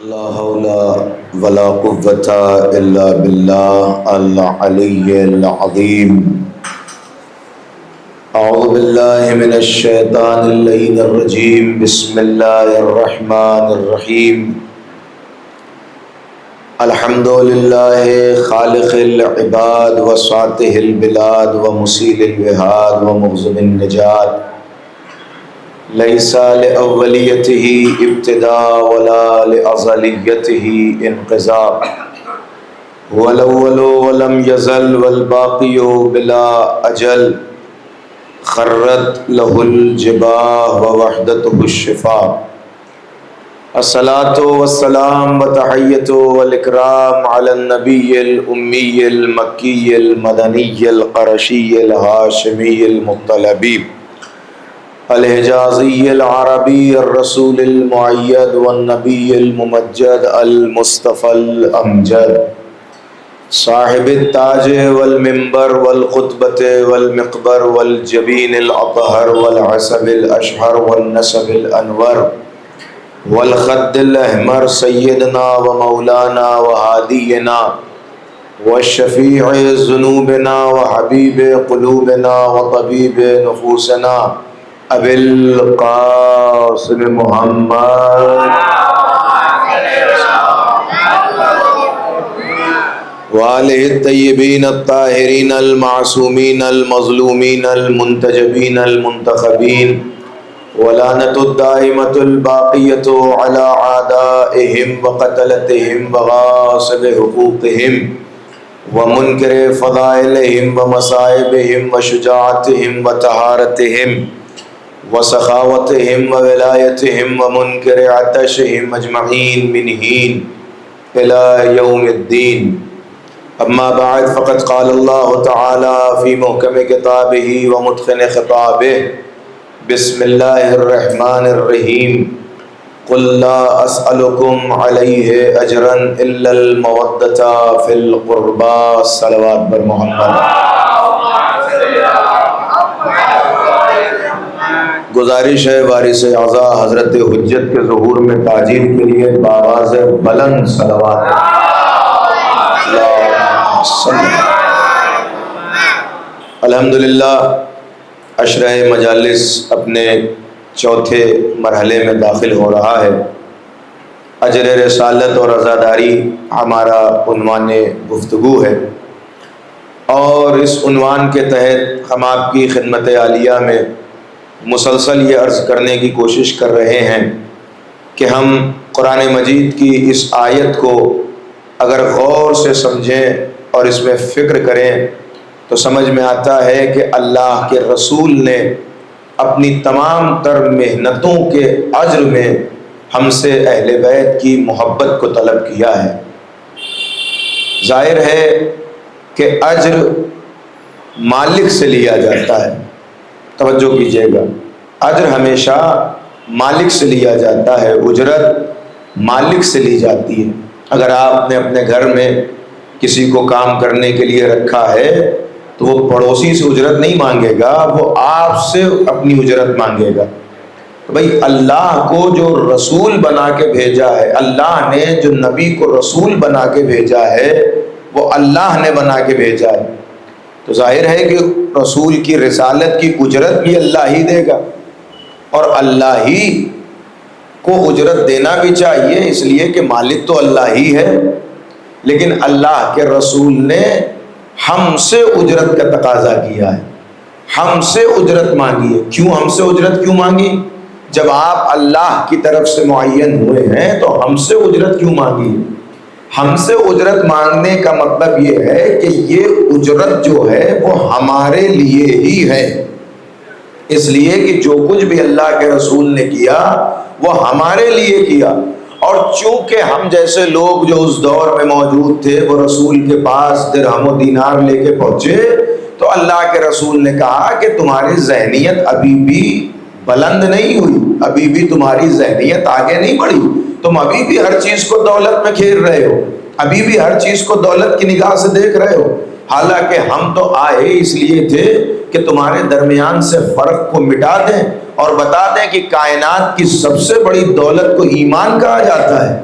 لا حول ولا قوة إلا بالله العلي العظيم. أعوذ بالله من الشيطان اللعين الرجيم. بسم الله الرحمن الرحيم. الحمد لله خالق العباد وساطه البلاد ومسيل الوهاد ومغزم النجات. ليس لأوليته ابتداء ولا لأزليته انقضاء. هو الأول ولم يزل والباقي بلا أجل. خرت له الجباه ووحدته الشفاء. الصلاة والسلام وتحية والإكرام على النبي الأمي المكي المدني القرشي الهاشمي المطلبي الحجازی العربی الرسول المعید والنبی الممجد المصطفى الامجد صاحب التاج والمنبر والخطبۃ والمقبر والجبین الاطہر والعصب الاشہر والنسب الانور والخد الاحمر سیدنا ومولانا وہادینا والشفیع ذنوبنا وحبیب قلوبنا وطبیب نفوسنا ابی القاسم محمد وآلہ الطیبین الطاہرین المعصومین المظلومین المنتجبین المنتخبین ولعنۃ الدائمۃ الباقیۃ علی اعدائہم وقتلتہم وغاصب حقوقہم ومنکر فضائلہم ومصائبہم وشجاعتہم وطہارتہم وسخاوتہم وولایتہم ومنکر عطشہم اجمعین من حین الی یوم الدین. اما بعد فقد قال اللہ تعالی فی محکم کتابہ ومتقن خطابہ بسم اللہ الرحمن الرحیم. قل لا اسألکم علیہ اجرا الا المودۃ فی القربى. صلوات بر محمد. گزارش ہے وارث اعضا حضرت حجت کے ظہور میں تاجیل کے لیے بآواز بلند صلوات. الحمدللہ عشرہ مجالس اپنے چوتھے مرحلے میں داخل ہو رہا ہے. اجر رسالت اور عزاداری ہمارا عنوان گفتگو ہے، اور اس عنوان کے تحت ہم آپ کی خدمت عالیہ میں مسلسل یہ عرض کرنے کی کوشش کر رہے ہیں کہ ہم قرآن مجید کی اس آیت کو اگر غور سے سمجھیں اور اس میں فکر کریں تو سمجھ میں آتا ہے کہ اللہ کے رسول نے اپنی تمام تر محنتوں کے اجر میں ہم سے اہل بیت کی محبت کو طلب کیا ہے. ظاہر ہے کہ اجر مالک سے لیا جاتا ہے. توجہ کیجیے گا، اجر ہمیشہ مالک سے لیا جاتا ہے، اجرت مالک سے لی جاتی ہے. اگر آپ نے اپنے گھر میں کسی کو کام کرنے کے لیے رکھا ہے تو وہ پڑوسی سے اجرت نہیں مانگے گا، وہ آپ سے اپنی اجرت مانگے گا. بھائی اللہ کو جو رسول بنا کے بھیجا ہے، اللہ نے جو نبی کو رسول بنا کے بھیجا ہے وہ اللہ نے بنا کے بھیجا ہے، تو ظاہر ہے کہ رسول کی رسالت کی اجرت بھی اللہ ہی دے گا، اور اللہ ہی کو اجرت دینا بھی چاہیے، اس لیے کہ مالک تو اللہ ہی ہے. لیکن اللہ کے رسول نے ہم سے اجرت کا تقاضا کیا ہے، ہم سے اجرت مانگی ہے. کیوں ہم سے اجرت کیوں مانگی؟ جب آپ اللہ کی طرف سے معین ہوئے ہیں تو ہم سے اجرت کیوں مانگی؟ ہم سے اجرت مانگنے کا مطلب یہ ہے کہ یہ اجرت جو ہے وہ ہمارے لیے ہی ہے، اس لیے کہ جو کچھ بھی اللہ کے رسول نے کیا وہ ہمارے لیے کیا. اور چونکہ ہم جیسے لوگ جو اس دور میں موجود تھے وہ رسول کے پاس درہم و دینار لے کے پہنچے، تو اللہ کے رسول نے کہا کہ تمہاری ذہنیت ابھی بھی بلند نہیں ہوئی، ابھی بھی تمہاری ذہنیت آگے نہیں بڑھی، تم ابھی بھی ہر چیز کو دولت میں کھیر رہے ہو، ابھی بھی ہر چیز کو دولت کی نگاہ سے دیکھ رہے ہو. حالانکہ ہم تو آئے اس لیے تھے کہ تمہارے درمیان سے فرق کو مٹا دیں اور بتا دیں کہ کائنات کی سب سے بڑی دولت کو ایمان کہا جاتا ہے،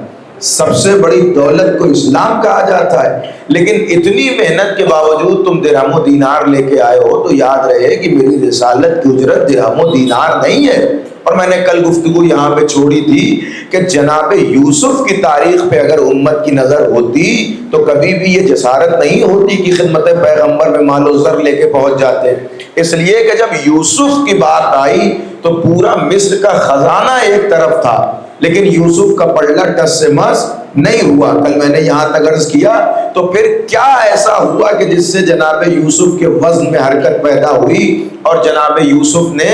سب سے بڑی دولت کو اسلام کہا جاتا ہے، لیکن اتنی محنت کے باوجود تم درہم و دینار لے کے آئے ہو تو یاد رہے کہ میری رسالت کی اجرت درہم و دینار نہیں ہے۔ اور میں نے کل گفتگو یہاں پہ چھوڑی تھی کہ جناب یوسف کی تاریخ پہ اگر امت کی نظر ہوتی تو کبھی بھی یہ جسارت نہیں ہوتی کہ خدمت پیغمبر میں مال و زر لے کے پہنچ جاتے، اس لیے کہ جب یوسف کی بات آئی تو پورا مصر کا خزانہ ایک طرف تھا، لیکن یوسف کا پلڑا ٹس سے مس نہیں ہوا۔ کل میں نے یہاں تک عرض کیا تو پھر کیا ایسا ہوا کہ جس سے جناب یوسف کے وزن میں حرکت پیدا ہوئی اور جناب یوسف نے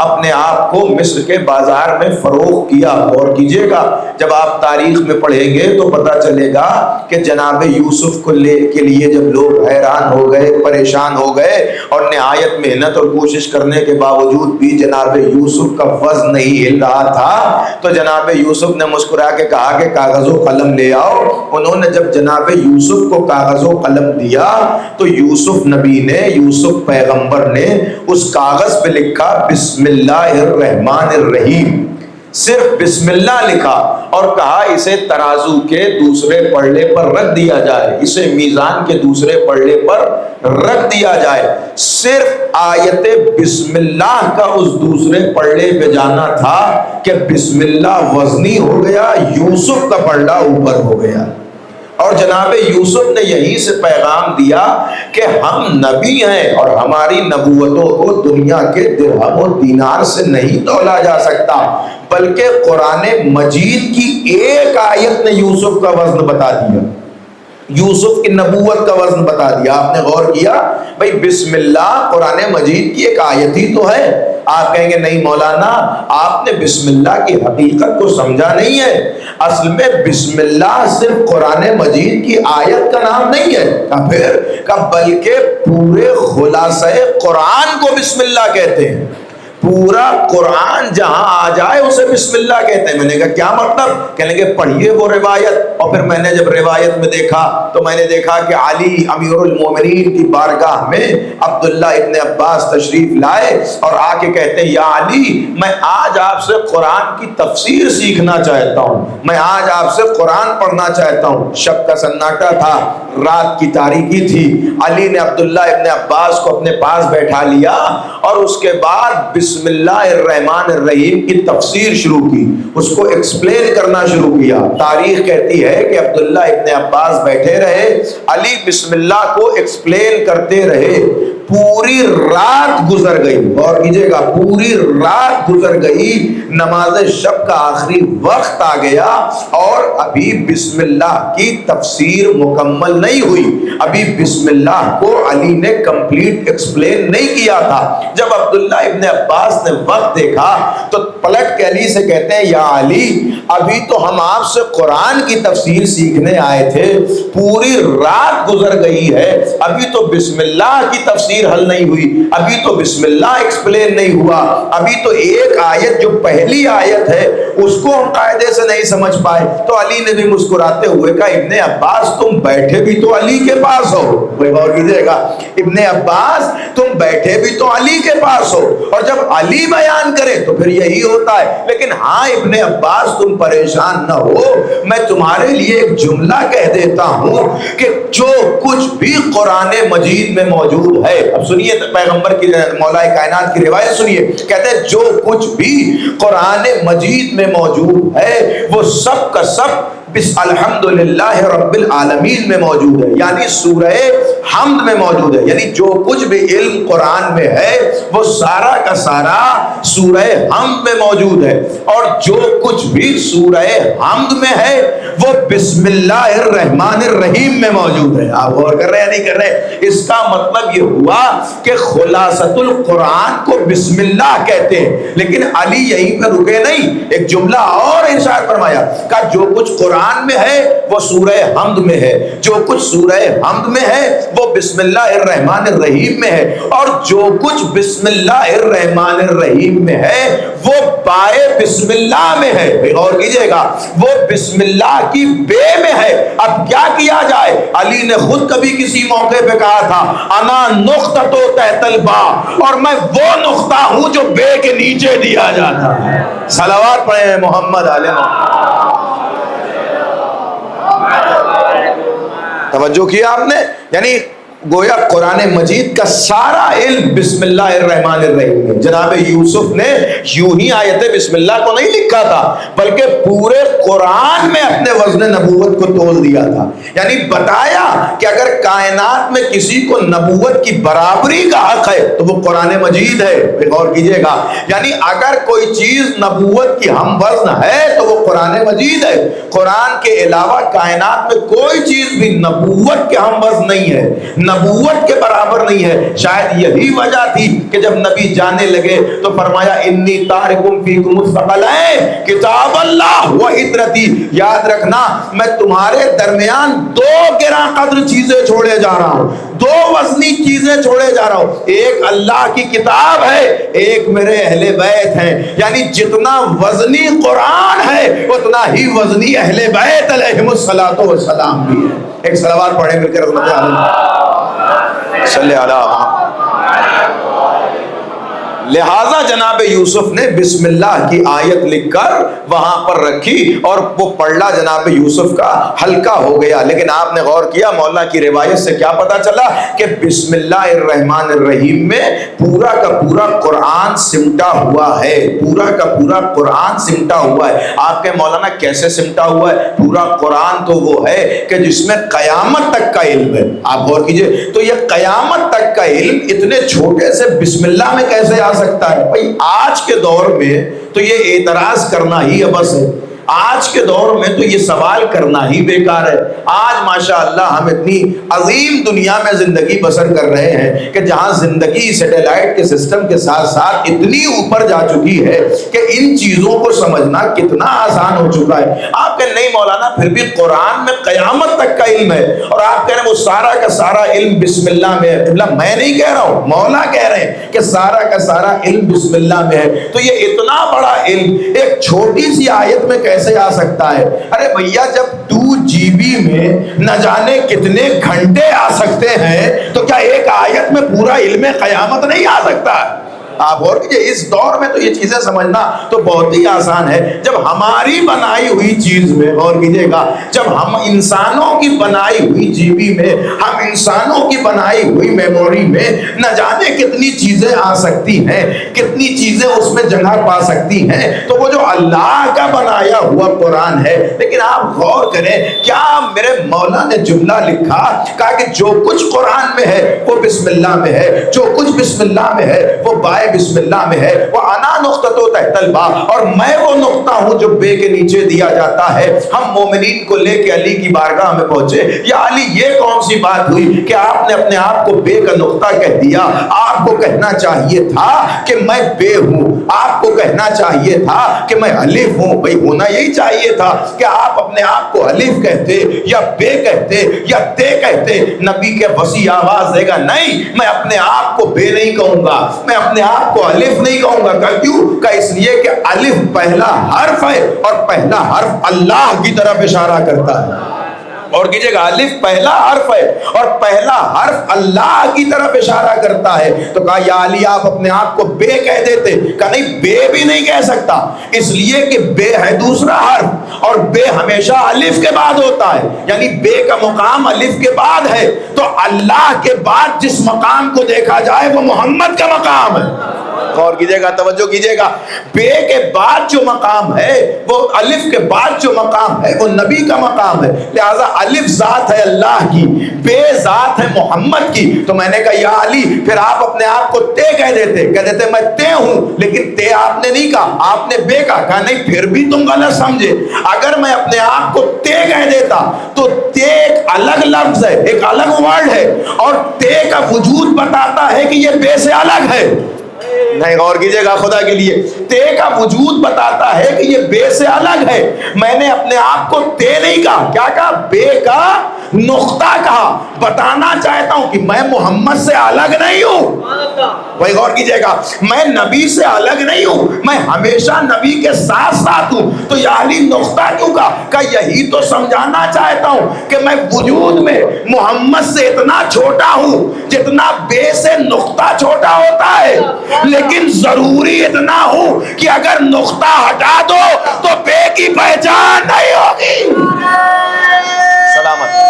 اپنے آپ کو مصر کے بازار میں فروخت کیا۔ اور کیجئے گا جب آپ تاریخ میں پڑھیں گے تو پتہ چلے گا کہ جناب یوسف کو لے کے لیے جب لوگ حیران ہو گئے، پریشان ہو گئے اور نہایت محنت اور کوشش کرنے کے باوجود بھی جناب یوسف کا وزن نہیں ہل رہا تھا تو جناب یوسف نے مسکرا کے کہا کہ کاغذ و قلم لے آؤ۔ انہوں نے جب جناب یوسف کو کاغذ و قلم دیا تو یوسف نبی نے، یوسف پیغمبر نے اس کاغذ پہ لکھا بسم اللہ الرحمن الرحیم، صرف بسم اللہ لکھا اور کہا اسے ترازو کے دوسرے پلڑے پر رکھ دیا جائے، اسے میزان کے دوسرے پلڑے پر رکھ دیا جائے۔ صرف آیت بسم اللہ کا اس دوسرے پلڑے پہ جانا تھا کہ بسم اللہ وزنی ہو گیا، یوسف کا پلڑا اوپر ہو گیا۔ اور جناب یوسف نے یہیں سے پیغام دیا کہ ہم نبی ہیں اور ہماری نبوتوں کو دنیا کے درہم و دینار سے نہیں تولا جا سکتا، بلکہ قرآن مجید کی ایک آیت نے یوسف کا وزن بتا دیا، یوسف کی نبوت کا وزن بتا دیا۔ آپ نے غور کیا بھئی بسم اللہ قرآن مجید کی ایک آیت ہی تو ہے۔ آپ کہیں گے نہیں مولانا آپ نے بسم اللہ کی حقیقت کو سمجھا نہیں ہے، اصل میں بسم اللہ صرف قرآن مجید کی آیت کا نام نہیں ہے، پھر بلکہ پورے خلاصہ قرآن کو بسم اللہ کہتے ہیں۔ پورا قرآن جہاں آ جائے اسے بسم اللہ کہتے ہیں۔ میں نے کہا کیا مطلب؟ کہنے لگے پڑھیے وہ روایت۔ اور پھر میں نے جب روایت میں دیکھا تو میں نے دیکھا کہ علی امیر المومنین کی بارگاہ میں عبداللہ ابن عباس تشریف لائے اور آ کے کہتے ہیں یا علی میں آج آپ سے قرآن کی تفسیر سیکھنا چاہتا ہوں، میں آج آپ سے قرآن پڑھنا چاہتا ہوں۔ شب کا سناٹا تھا، رات کی تاریکی تھی۔ علی نے عبداللہ ابن عباس کو اپنے پاس بیٹھا لیا اور اس کے بعد بسم اللہ الرحمن الرحیم کی تفسیر شروع کی، اس کو ایکسپلین کرنا شروع کیا۔ تاریخ کہتی ہے کہ عبداللہ ابن عباس بیٹھے رہے، علی بسم اللہ کو ایکسپلین کرتے رہے، پوری رات گزر گئی۔ اور کیجئے گا پوری رات گزر گئی، نماز شب کا آخری وقت آ گیا اور ابھی بسم اللہ کی تفسیر مکمل نہیں ہوئی، ابھی بسم اللہ کو علی نے کمپلیٹ ایکسپلین نہیں کیا تھا۔ جب عبداللہ ابن عباس نے وقت دیکھا تو پلٹ کے علی سے کہتے ہیں یا علی ابھی تو ہم آپ سے قرآن کی تفسیر سیکھنے آئے تھے، پوری رات گزر گئی ہے، ابھی تو بسم اللہ کی تفسیر حل نہیں ہوئی، ابھی تو بسم اللہ ایکسپلین نہیں ہوا، ابھی تو ایک آیت جو پہلی آیت ہے اس کو ہم قاعدے سے نہیں سمجھ پائے۔ تو علی نے بھی مسکراتے ہوئے کہا ابن عباس تم بیٹھے بھی تو علی کے پاس ہو، غور کیجئے گا ابن عباس تم بیٹھے بھی تو علی کے پاس ہو، اور جب علی بیان کرے تو پھر یہی ہوتا ہے۔ لیکن ہاں ابن عباس تم پریشان نہ ہو، میں تمہارے لیے ایک جملہ کہہ دیتا ہوں کہ جو کچھ بھی قرآن مجید میں موجود ہے، اب سنیے پیغمبر کی مولا کائنات کی روایت سنیے، کہتے ہیں جو کچھ بھی قرآن مجید میں موجود ہے وہ سب کا سب الحمدللہ رب العالمین میں موجود ہے، یعنی سورہ حمد میں موجود ہے، یعنی جو کچھ بھی علم قرآن میں ہے وہ سارا کا سارا سورہ حمد میں موجود ہے، اور جو کچھ بھی سورہ حمد میں ہے وہ بسم اللہ الرحمن الرحیم میں موجود ہے۔ آپ غور کر رہے ہیں نہیں کر رہے؟ اس کا مطلب یہ ہوا کہ خلاصۃ القرآن کو بسم اللہ کہتے ہیں، لیکن علی یہیں پہ رکے نہیں، ایک جملہ اور ارشاد فرمایا کہ جو کچھ قرآن میں ہے وہ سورہ حمد میں ہے، جو کچھ سورہ حمد میں ہے وہ بسم اللہ الرحمن الرحیم میں ہے، اور جو کچھ بسم اللہ الرحمن الرحیم میں ہے وہ بائے بسم اللہ میں ہے۔ غور کیجئے گا وہ بسم اللہ کی بے میں ہے۔ اب کیا کیا جائے؟ علی نے خود کبھی کسی موقع پہ کہا تھا انا نقطۃ تحت البا، اور میں وہ نقطہ ہوں جو بے کے نیچے دیا جاتا ہے۔ صلوات پڑھیں محمد علیہ توجہ کیا آپ نے؟ یعنی گویا قرآن مجید کا سارا علم بسم اللہ الرحمن الرحیم ہے. جناب یوسف نے یوں ہی آیت بسم اللہ کو نہیں لکھا تھا بلکہ پورے قرآن میں اپنے وزن نبوت کو تول دیا تھا. یعنی بتایا کہ اگر کائنات میں کسی کو نبوت کی برابری کا حق ہے تو وہ قرآن مجید ہے. غور کیجئے گا, یعنی اگر کوئی چیز نبوت کی ہم وزن ہے تو وہ قرآن مجید ہے. قرآن کے علاوہ کائنات میں کوئی چیز بھی نبوت کے ہم وزن نہیں ہے, نبوت کے برابر نہیں ہے. شاید یہی وجہ تھی کہ جب نبی جانے لگے تو فرمایا انی تارکم فیکم الثقلین کتاب اللہ و عطرتی. یاد رکھنا میں تمہارے درمیان دو گراں قدر چیزیں چھوڑے جا رہا ہوں, دو وزنی چیزیں چھوڑے جا رہا ہوں. ایک اللہ کی کتاب ہے, ایک میرے اہل بیت ہیں. یعنی جتنا وزنی قرآن ہے اتنا ہی وزنی اہل بیت علیہم الصلوۃ والسلام بھی ہے. ایک صلوات پڑھیں مل کر رحمت اللہ صلی اللہ. لہٰذا جناب یوسف نے بسم اللہ کی آیت لکھ کر وہاں پر رکھی اور وہ پڑھنا جناب یوسف کا ہلکا ہو گیا. لیکن آپ نے غور کیا مولا کی روایت سے کیا پتا چلا کہ بسم اللہ الرحمن الرحیم میں پورا کا پورا قرآن سمٹا ہوا ہے. پورا کا پورا قرآن سمٹا ہوا ہے. آپ کے مولانا کیسے سمٹا ہوا ہے؟ پورا قرآن تو وہ ہے کہ جس میں قیامت تک کا علم ہے. آپ غور کیجئے تو یہ قیامت تک کا علم اتنے چھوٹے سے بسم اللہ میں کیسے آ سکتا ہے؟ بھائی آج کے دور میں تو یہ اعتراض کرنا ہی ابس ہے. آج کے دور میں تو یہ سوال کرنا ہی بیکار ہے. آج ماشاءاللہ ہم اتنی عظیم دنیا میں زندگی بسر کر رہے ہیں کہ جہاں زندگی سیٹلائٹ کے سسٹم کے ساتھ ساتھ اتنی اوپر جا چکی ہے کہ ان چیزوں کو سمجھنا کتنا آسان ہو چکا ہے. آپ کہتے نہیں مولانا پھر بھی قرآن میں قیامت تک کا علم ہے, اور آپ کہہ رہے ہیں وہ سارا کا سارا علم بسم اللہ میں ہے. میں نہیں کہہ رہا ہوں, مولا کہہ رہے ہیں کہ سارا کا سارا علم بسم اللہ میں ہے. تو یہ اتنا بڑا علم ایک چھوٹی سی آیت میں کیسے آ سکتا ہے؟ ارے بھیا جب 2 GB میں نہ جانے کتنے گھنٹے آ سکتے ہیں تو کیا ایک آیت میں پورا علم قیامت نہیں آ سکتا؟ آپ اور کیجئے اس دور میں تو یہ چیزیں سمجھنا تو بہت ہی آسان ہے. جب ہماری بنائی ہوئی چیز میں غور کیجئے گا, جب ہم انسانوں کی بنائی ہوئی جی بی میں, ہم انسانوں کی بنائی ہوئی میموری میں نہ جانے کتنی چیزیں آ سکتی ہیں, کتنی چیزیں اس میں جگہ پا سکتی ہیں, تو وہ جو اللہ کا بنایا ہوا قرآن ہے. لیکن آپ غور کریں کیا میرے مولا نے جملہ لکھا, کہا کہ جو کچھ قرآن میں ہے وہ بسم اللہ میں ہے, جو کچھ بسم اللہ میں ہے وہ بائے بسم اللہ میں ہے. وہ انا نقطۃ تحت الباء, اور میں وہ نقطہ ہوں جو بے کے نیچے دیا جاتا ہے. ہم مومنین کو لے کے علی کی بارگاہ میں پہنچے, یا علی یہ کون سی بات ہوئی کہ آپ نے اپنے آپ کو بے کا نقطہ کہہ دیا؟ آپ کو کہنا چاہیے تھا کہ میں بے ہوں, آپ کو کہنا چاہیے تھا کہ میں الف ہوں. بھائی ہونا یہی چاہیے تھا کہ آپ اپنے آپ کو الف کہتے یا بے کہتے یا تے کہتے. نبی کے وسیع آواز دے گا نہیں, میں اپنے آپ کو بے نہیں کہوں گا, میں اپنے آپ کو الف نہیں کہوں گا. کیوں؟ کہ اس لیے کہ الف پہلا حرف ہے اور پہلا حرف اللہ کی طرف اشارہ کرتا ہے. اور کیجئے گا الف پہلا حرف ہے اور پہلا حرف اللہ کی طرف اشارہ کرتا ہے. تو کہا یا علی آپ اپنے آپ کو بے کہہ دیتے. کہا نہیں, بے بھی نہیں کہہ سکتا, اس لیے کہ بے ہے دوسرا حرف اور بے ہمیشہ الف کے بعد ہوتا ہے. یعنی بے کا مقام الف کے بعد ہے, تو اللہ کے بعد جس مقام کو دیکھا جائے وہ محمد کا مقام ہے. غور کیجئے گا, توجہ کیجئے گا, بے کے بعد جو مقام ہے وہ الف کے بعد جو مقام ہے وہ نبی کا مقام ہے. لہذا الف ذات ہے اللہ کی, بے ذات ہے محمد کی. تو میں نے کہا یا علی پھر آپ اپنے آپ کو تے کہہ دیتے میں تے ہوں, لیکن تے آپ نے نہیں کہا, آپ نے بے کہا نہیں پھر بھی تم غلط سمجھے. اگر میں اپنے آپ کو تے کہہ دیتا تو تے ایک الگ لفظ ہے, ایک الگ ورڈ ہے, اور تے کا وجود بتاتا ہے کہ یہ بے سے الگ ہے. نہیں غور کیجئے گا خدا کے لیے, تے کا وجود بتاتا ہے کہ یہ بے سے الگ ہے. میں نے اپنے آپ کو تے نہیں کہا, کیا کہا؟ بے کا نقطہ کہا. بتانا چاہتا ہوں کہ میں محمد سے الگ نہیں ہوں. بھائی غور کیجئے گا, میں نبی سے الگ نہیں ہوں, میں ہمیشہ نبی کے ساتھ ساتھ ہوں. تو یعنی نقطہ کیوں کہا؟ کہ یہی تو سمجھانا چاہتا ہوں کہ میں وجود میں محمد سے اتنا چھوٹا ہوں جتنا بے سے نقطہ چھوٹا ہوتا ہے, لیکن ضروری اتنا ہوں کہ اگر نقطہ ہٹا دو تو بے کی پہچان نہیں ہوگی. سلامت.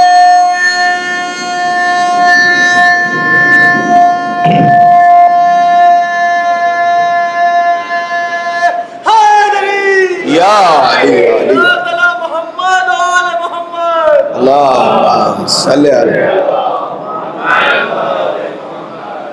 اللہ صلی علیہ۔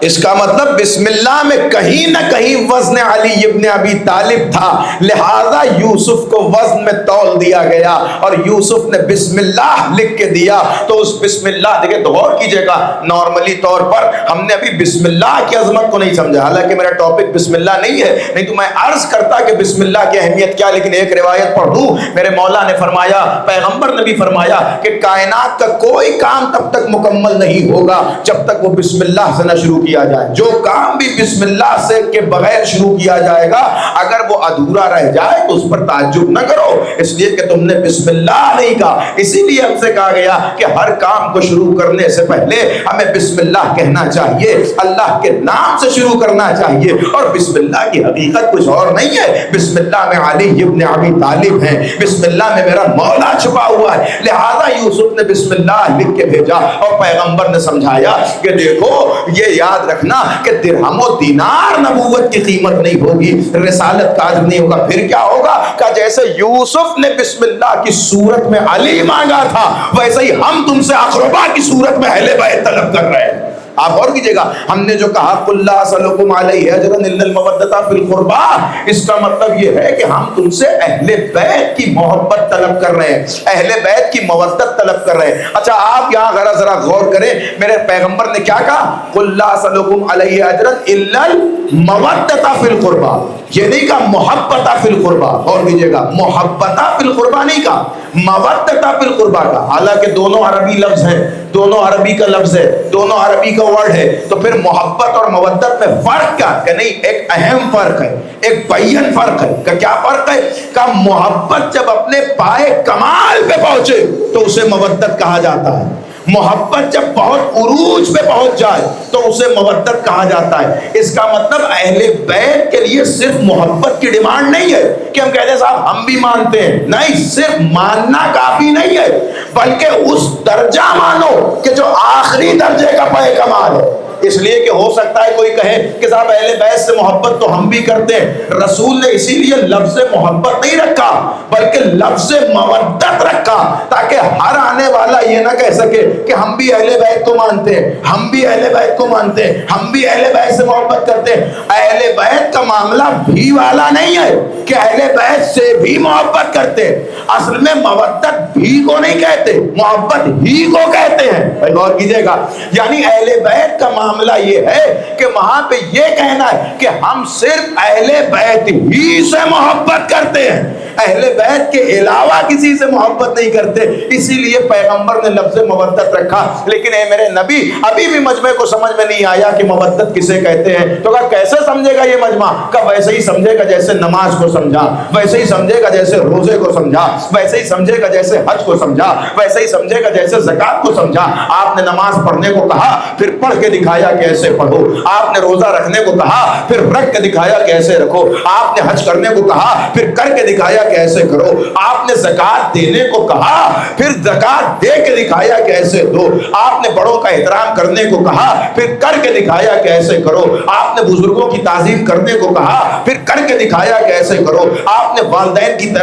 اس کا مطلب بسم اللہ میں کہیں نہ کہیں وزن علی ابن ابی طالب تھا، لہذا یوسف کو وزن میں تول دیا گیا اور یوسف نے بسم اللہ لکھ کے دیا۔ تو اس بسم اللہ، دیکھیں غور کیجئے گا، نارملی طور پر ہم نے ابھی بسم اللہ کی عظمت کو نہیں سمجھا، حالانکہ میرا ٹاپک بسم اللہ نہیں ہے، نہیں تو میں عرض کرتا کہ بسم اللہ کی اہمیت کیا، لیکن ایک روایت پڑھ دوں۔ میرے مولا نے فرمایا، پیغمبر نے بھی فرمایا کہ کائنات کا کوئی کام تب تک مکمل نہیں ہوگا جب تک وہ بسم اللہ سے نہ شروع کیا جائے۔ جو کام بھی بسم اللہ سے کے بغیر شروع کیا جائے گا، اگر وہ ادھورا رہ جائے تو اس پر تعجب نہ کرو، اس لیے کہ تم نے بسم اللہ نہیں کہا۔ اسی لیے ہم سے کہا گیا کہ ہر کام کو شروع کرنے سے پہلے ہمیں بسم اللہ کہنا چاہیے، اللہ کے نام سے شروع کرنا چاہیے، اور بسم اللہ کی حقیقت کچھ اور نہیں ہے۔ بسم اللہ میں علی ابن ابی طالب ہیں، بسم اللہ میں میرا مولا چھپا ہوا ہے، لہذا یوسف نے بسم اللہ لکھ کے بھیجا اور پیغمبر نے سمجھایا کہ دیکھو یہ یاد رکھنا کہ درہم و دینار نبوت کی قیمت نہیں ہوگی، رسالت کا اجر نہیں ہوگا، پھر کیا ہوگا کہ جیسے یوسف نے بسم اللہ کی صورت میں علی مانگا تھا، ویسے ہی ہم تم سے اقربا کی صورت میں اہل بیت طلب کر رہے ہیں۔ آپ غور کیجئے گا، ہم نے جو کہا قُلْ لَا أَسْأَلُكُمْ عَلَيْهِ أَجْرًا إِلَّا الْمَوَدَّةَ فِي الْقُرْبَى، اس کا مطلب یہ ہے کہ ہم تم سے اہل بیت کی محبت طلب کر رہے ہیں، اہل بیت کی مودت طلب کر رہے ہیں۔ اچھا آپ یہاں ذرا غور کریں، میرے پیغمبر نے کیا کہا؟ قُلْ لَا أَسْأَلُكُمْ عَلَيْهِ أَجْرًا إِلَّا الْمَوَدَّةَ فِي الْقُرْبَى، یہ نہیں کہا محبتہ فی القربہ، غور کیجئے گا، محبتہ فی القربہ نہیں کہا، مودتہ فی القربہ کا، حالانکہ دونوں عربی لفظ ہیں، دونوں عربی کا لفظ ہے، دونوں عربی کا ورڈ ہے، تو پھر محبت اور مودت میں فرق کیا کہ نہیں، ایک اہم فرق ہے، ایک بیان فرق ہے۔ کہ کیا فرق ہے؟ کہ محبت جب اپنے پائے کمال پہ پہنچے تو اسے مودت کہا جاتا ہے، محبت جب بہت عروج پہ پہنچ جائے تو اسے مودت کہا جاتا ہے۔ اس کا مطلب اہل بیت کے لیے صرف محبت کی ڈیمانڈ نہیں ہے کہ ہم کہتے ہیں صاحب ہم بھی مانتے ہیں، نہیں، صرف ماننا کافی نہیں ہے، بلکہ اس درجہ مانو کہ جو آخری درجے کا پائے کمال ہے۔ اس لیے کہ ہو سکتا ہے کوئی کہے کہ صاحب اہل بیت سے محبت تو ہم بھی کرتے ہیں، رسول نے اسی لیے لفظ محبت نہیں رکھا بلکہ لفظ مودت رکھا، تاکہ ہر آنے والا یہ نہ کہہ سکے کہ ہم بھی اہل بیت کو مانتے ہیں، ہم بھی اہل بیت کو مانتے ہیں، ہم بھی اہل بیت سے محبت کرتے ہیں۔ اہل بیت کا معاملہ بھی والا نہیں ہے کہ اہل بیت سے بھی محبت کرتے ہیں، اصل میں مودت بھی کو نہیں کہتے، محبت ہی کو کہتے ہیں۔ غور کیجئے گا، یعنی اہل بیت کا معاملہ یہ ہے کہ وہاں پہ یہ کہنا ہے کہ ہم صرف اہل بیت ہی سے محبت کرتے ہیں، اہل بیت کے علاوہ کسی سے محبت نہیں کرتے، اسی لیے پیغمبر نے لفظ مودت رکھا۔ لیکن اے میرے نبی، ابھی بھی مجمع کو سمجھ میں نہیں آیا کہ مودت کسے کہتے ہیں، تو کہا کیسے سمجھے گا یہ مجمع؟ کہ ویسے ہی سمجھے گا جیسے نماز کو سمجھا، ویسے ہی سمجھے گا جیسے روزے کو سمجھا، ویسے ہی سمجھے گا جیسے حج کو سمجھا، ویسے ہی سمجھے گا جیسے زکات کو سمجھا۔ آپ نے نماز پڑھنے کو کہا، پھر پڑھ کے دکھایا کہ ایسے پڑھو، آپ نے روزہ رکھنے کو کہا، پھر رکھ کے دکھایا کہ ایسے رکھو، آپ نے حج کرنے کو کہا، پھر کر کے دکھایا کہ ایسے کرو، آپ نے زکات دینے کو کہا، پھر زکات دے کے دکھایا کہ ایسے دو، آپ نے بڑوں کا احترام کرنے کو کہا، پھر کر کے دکھایا کہ ایسے کرو، آپ نے بزرگوں کی تعظیم کرنے کو کہا، پھر کر کے دکھایا کہ ایسے کرو، آپ نے والدین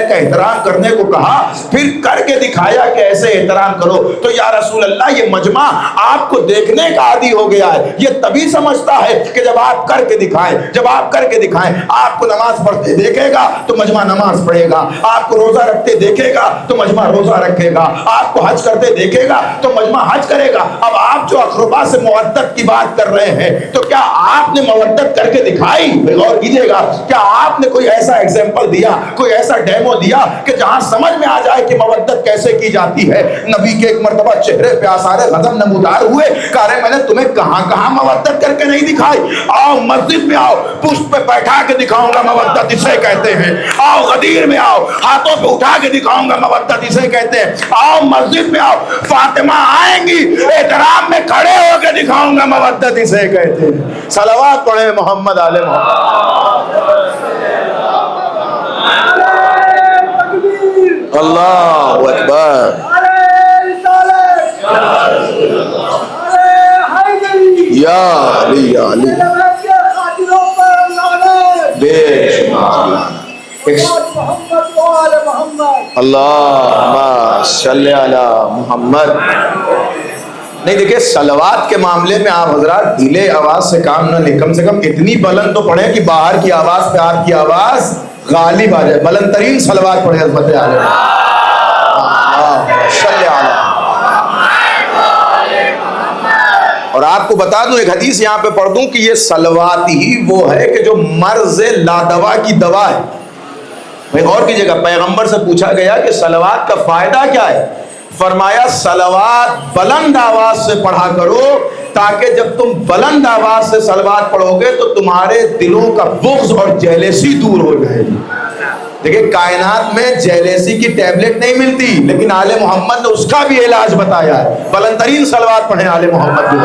کا احترام کرنے کو کہا، پھر کر کے دکھایا کہ ایسے احترام کرو۔ تو یا رسول اللہ، یہ مجمع آپ کو دیکھنے کا عادی ہو گیا ہے، یہ تبھی سمجھتا ہے کہ جب آپ کر کے دکھائیں، جب آپ کر کے دکھائیں۔ آپ کو نماز پڑھتے دیکھے گا تو مجمع نماز پڑھے گا، آپ کو روزہ رکھتے دیکھے گا تو مجمع روزہ رکھے گا، آپ کو حج کرتے دیکھے گا تو مجمع حج کرے گا۔ اب آپ جو اقربا سے مودت کی بات کر رہے ہیں، تو کیا آپ نے مودت کر کے دکھائی؟ غور کیجئے گا، کیا آپ نے کوئی ایسا ایگزامپل دیا، کوئی ایسا ڈیمو دیا کہ جہاں سمجھ میں آ جائے کہ مودت کیسے کی جاتی ہے؟ نبی کے ایک مرتبہ چہرے پہ آثار غضب نمودار ہوئے، کہا رہے میں نے تمہیں کہاں کہاں مودت کر کے نہیں دکھائی، آؤ مسجد میں آؤ، پشت پہ بیٹھا کے دکھاؤں گا، مودت اسے کہتے ہیں۔ آؤ غدیر میں آؤ، ہاتھوں پہ اٹھا کے دکھاؤں گا، مودت اسے کہتے ہیں۔ آؤ مسجد میں آؤ، فاطمہ آئیں گی، احترام میں کھڑے ہو کے دکھاؤں گا، مودت اسے کہتے ہیں۔ صلوات پڑھیں محمد آل محمد۔ اللہ اکبر، یا علی یا علی، اللہم صلی علی محمد. نہیں دیکھیں صلوات کے معاملے میں آپ حضرات ڈھیلے آواز سے کام نہ لیں، کم سے کم اتنی بلند تو پڑھیں کہ باہر کی آواز پہ آپ کی آواز غالب آ جائے. بلند ترین صلوات پڑھیں عظمت عالیہ. صلی علی. اور آپ کو بتا دوں ایک حدیث یہاں پہ پڑھ دوں کہ یہ صلوات ہی وہ ہے کہ جو مرض لا دوا کی دوا ہے. بھائی غور کیجئے گا، پیغمبر سے پوچھا گیا کہ صلوات کا فائدہ کیا ہے؟ فرمایا صلوات بلند آواز سے پڑھا کرو تاکہ جب تم بلند آواز سے صلوات پڑھو گے تو تمہارے دلوں کا بغض اور جیلسی دور ہو جائے گی. دیکھیں کائنات میں جیلسی کی ٹیبلٹ نہیں ملتی، لیکن آل محمد نے اس کا بھی علاج بتایا ہے. بلند ترین صلوات پڑھیں آل محمد کی.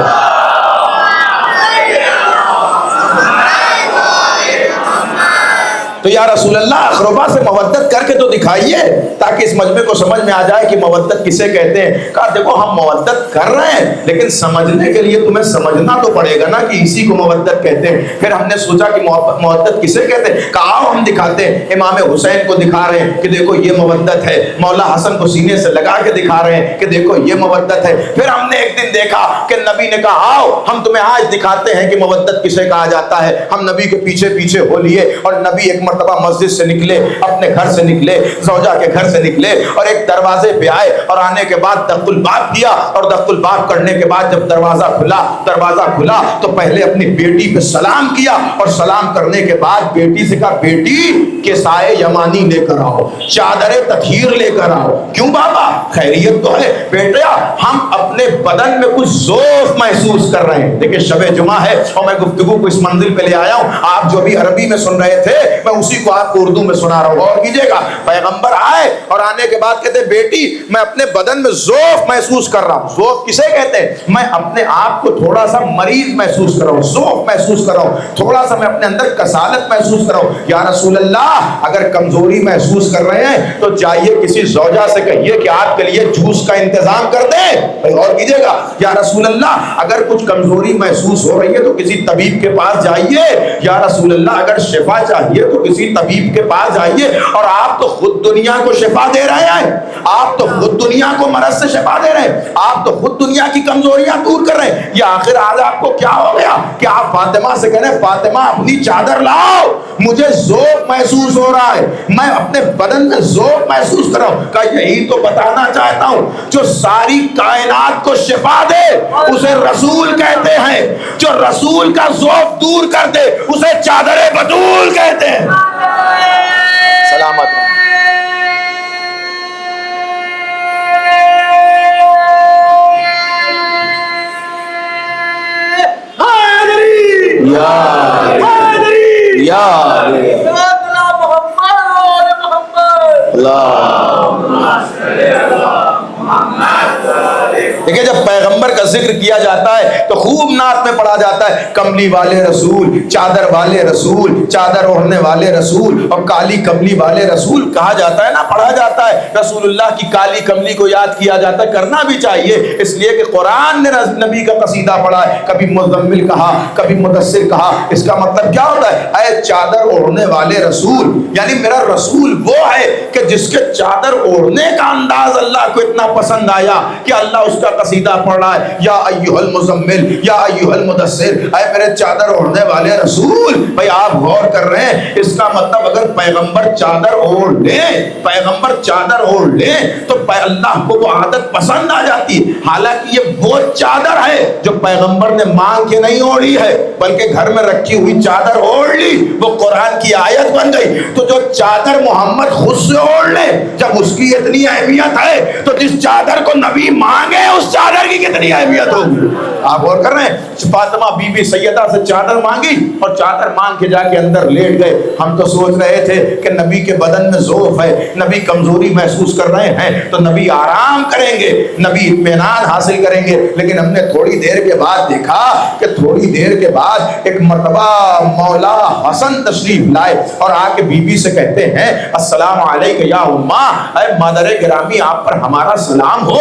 تو یا رسول اللہ اقربا سے مودت کر کے تو دکھائیے تاکہ اس مجمع کو سمجھ میں آ جائے کہ مودت کسے کہتے ہیں. کہا دیکھو ہم مودت کر رہے ہیں لیکن سمجھنے کے لیے تمہیں سمجھنا تو پڑے گا نا کہ اسی کو مودت کہتے ہیں. پھر ہم نے سوچا کہ مودت کسے کہتے ہیں. کہا آؤ ہم دکھاتے ہیں. امام حسین کو دکھا رہے ہیں کہ دیکھو یہ مودت ہے. مولا حسن کو سینے سے لگا کے دکھا رہے ہیں کہ دیکھو یہ مودت ہے. پھر ہم نے ایک دن دیکھا کہ نبی نے کہا آؤ ہم تمہیں آج دکھاتے ہیں کہ مودت کسے کہا جاتا ہے. ہم نبی کے پیچھے پیچھے ہو لیے اور نبی ایک مرتبہ مسجد سے نکلے، اپنے گھر سے نکلے، زوجہ کے گھر سے نکلے اور ایک دروازے پہ آئے اور آنے کے بعد دق الباب کیا. اور دق الباب کرنے کے بعد جب دروازہ کھلا تو پہلے اپنی بیٹی پہ سلام کیا اور سلام کرنے کے بعد بیٹی سے کہا بیٹی کے سائے یمانی لے کر آؤ، چادر تطہیر لے کر آؤ. کیوں بابا خیریت تو ہے؟ بیٹا ہم اپنے بدن میں کچھ ذوف محسوس کر رہے ہیں. دیکھیں شب جمعہ ہے اور میں گفتگو کو اس منزل پہ لے آیا ہوں. آپ جو بھی عربی میں سن رہے تھے میں اسی کو آپ کو اردو میں سنا رہا ہوں. غور کیجئے گا پیغمبر آئے اور آنے کے بعد کہتے بیٹی میں اپنے بدن میں ذوف محسوس کر رہا ہوں. ذوف کسے کہتے ہیں؟ میں اپنے آپ کو تھوڑا سا مریض محسوس کر رہا ہوں، ذوف محسوس کر رہا ہوں، تھوڑا سا میں اپنے اندر کسالت محسوس کر رہا ہوں. یا رسول اللہ اگر کمزوری محسوس کر رہے ہیں تو جائیے کسی زوجہ سے کہیے کہ آپ کے لیے جوس کا انتظام کر دیں. غور کیجئے گا. یا رسول اللہ اگر کچھ کمزوری محسوس ہو رہی ہے تو کسی طبیب کے پاس جائیے. یا رسول اللہ اگر شفا چاہیے تو کسی طبیب کے پاس جائیے. اور آپ تو خود دنیا کو شفا دے رہے ہیں، آپ تو خود دنیا کو مرض سے شفا دے رہے ہیں، آپ تو خود دنیا کی کمزوریاں دور کر رہے ہیں. یا آخر آج آپ کو کیا ہو گیا کہ آپ فاطمہ سے کہہ رہے ہیں فاطمہ اپنی چادر لاؤ، مجھے ذوق محسوس ہو رہا ہے، میں اپنے بدن میں ذوق محسوس کر رہا ہوں. کہ یہی تو بتانا چاہتا ہوں جو ساری کائنات کو شفا دے اسے رسول کہتے ہیں، جو رسول کا ذوق دور کر دے اسے چادر بطول کہتے ہیں. سلامت دیکھیں جب پیغمبر کا ذکر کیا جاتا ہے تو خوب نعت میں پڑھا جاتا ہے کملی والے رسول، چادر والے رسول، چادر اوڑھنے والے رسول اور کالی کملی والے رسول کہا جاتا ہے نا، پڑھا جاتا ہے. رسول اللہ کی کالی کملی کو یاد کیا جاتا ہے، کرنا بھی چاہیے اس لیے کہ قرآن نے نبی کا قصیدہ پڑھا ہے. کبھی مزمل کہا، کبھی مدثر کہا. اس کا مطلب کیا ہوتا ہے؟ اے چادر اوڑھنے والے رسول، یعنی میرا رسول وہ ہے کہ جس کے چادر اوڑھنے کا انداز اللہ کو اتنا پسند آیا کہ اللہ اس کا قصیدہ پڑھ رہا ہے یا ایھا المزمل یا ایھا المدثر، اے میرے چادر اوڑھنے والے رسول. بھائی آپ غور کر رہے ہیں اس کا مطلب اگر پیغمبر چادر اوڑھ لیں تو اللہ کو وہ عادت پسند آ جاتی ہے. حالانکہ یہ وہ چادر ہے جو پیغمبر نے مانگ کے نہیں اوڑھی ہے بلکہ گھر میں رکھی ہوئی چادر اوڑھ لی، وہ قرآن کی آیت بن گئی. تو جو چادر محمد خود سے اوڑھ لے جب اس کی اتنی اہمیت ہے تو جس چادر کو نبی مانگے اس چادر کی کتنی اہمیت ہوگی. آپ غور کر رہے ہیں فاطمہ بی بی سیدہ سے چادر مانگی اور چادر مانگ کے جا کے اندر لیٹ گئے. ہم تو سوچ رہے تھے کہ نبی کے بدن میں ذوف ہے، نبی کمزوری محسوس کر رہے ہیں تو نبی آرام کریں گے، نبی اطمینان حاصل کریں گے. لیکن ہم نے تھوڑی دیر کے بعد دیکھا کہ تھوڑی دیر کے بعد ایک مرتبہ مولا حسن تشریف لائے اور آ کے بی بی سے کہتے ہیں السلام علیکم یا اماں، اے مادر گرامی آپ پر ہمارا سلام ہو.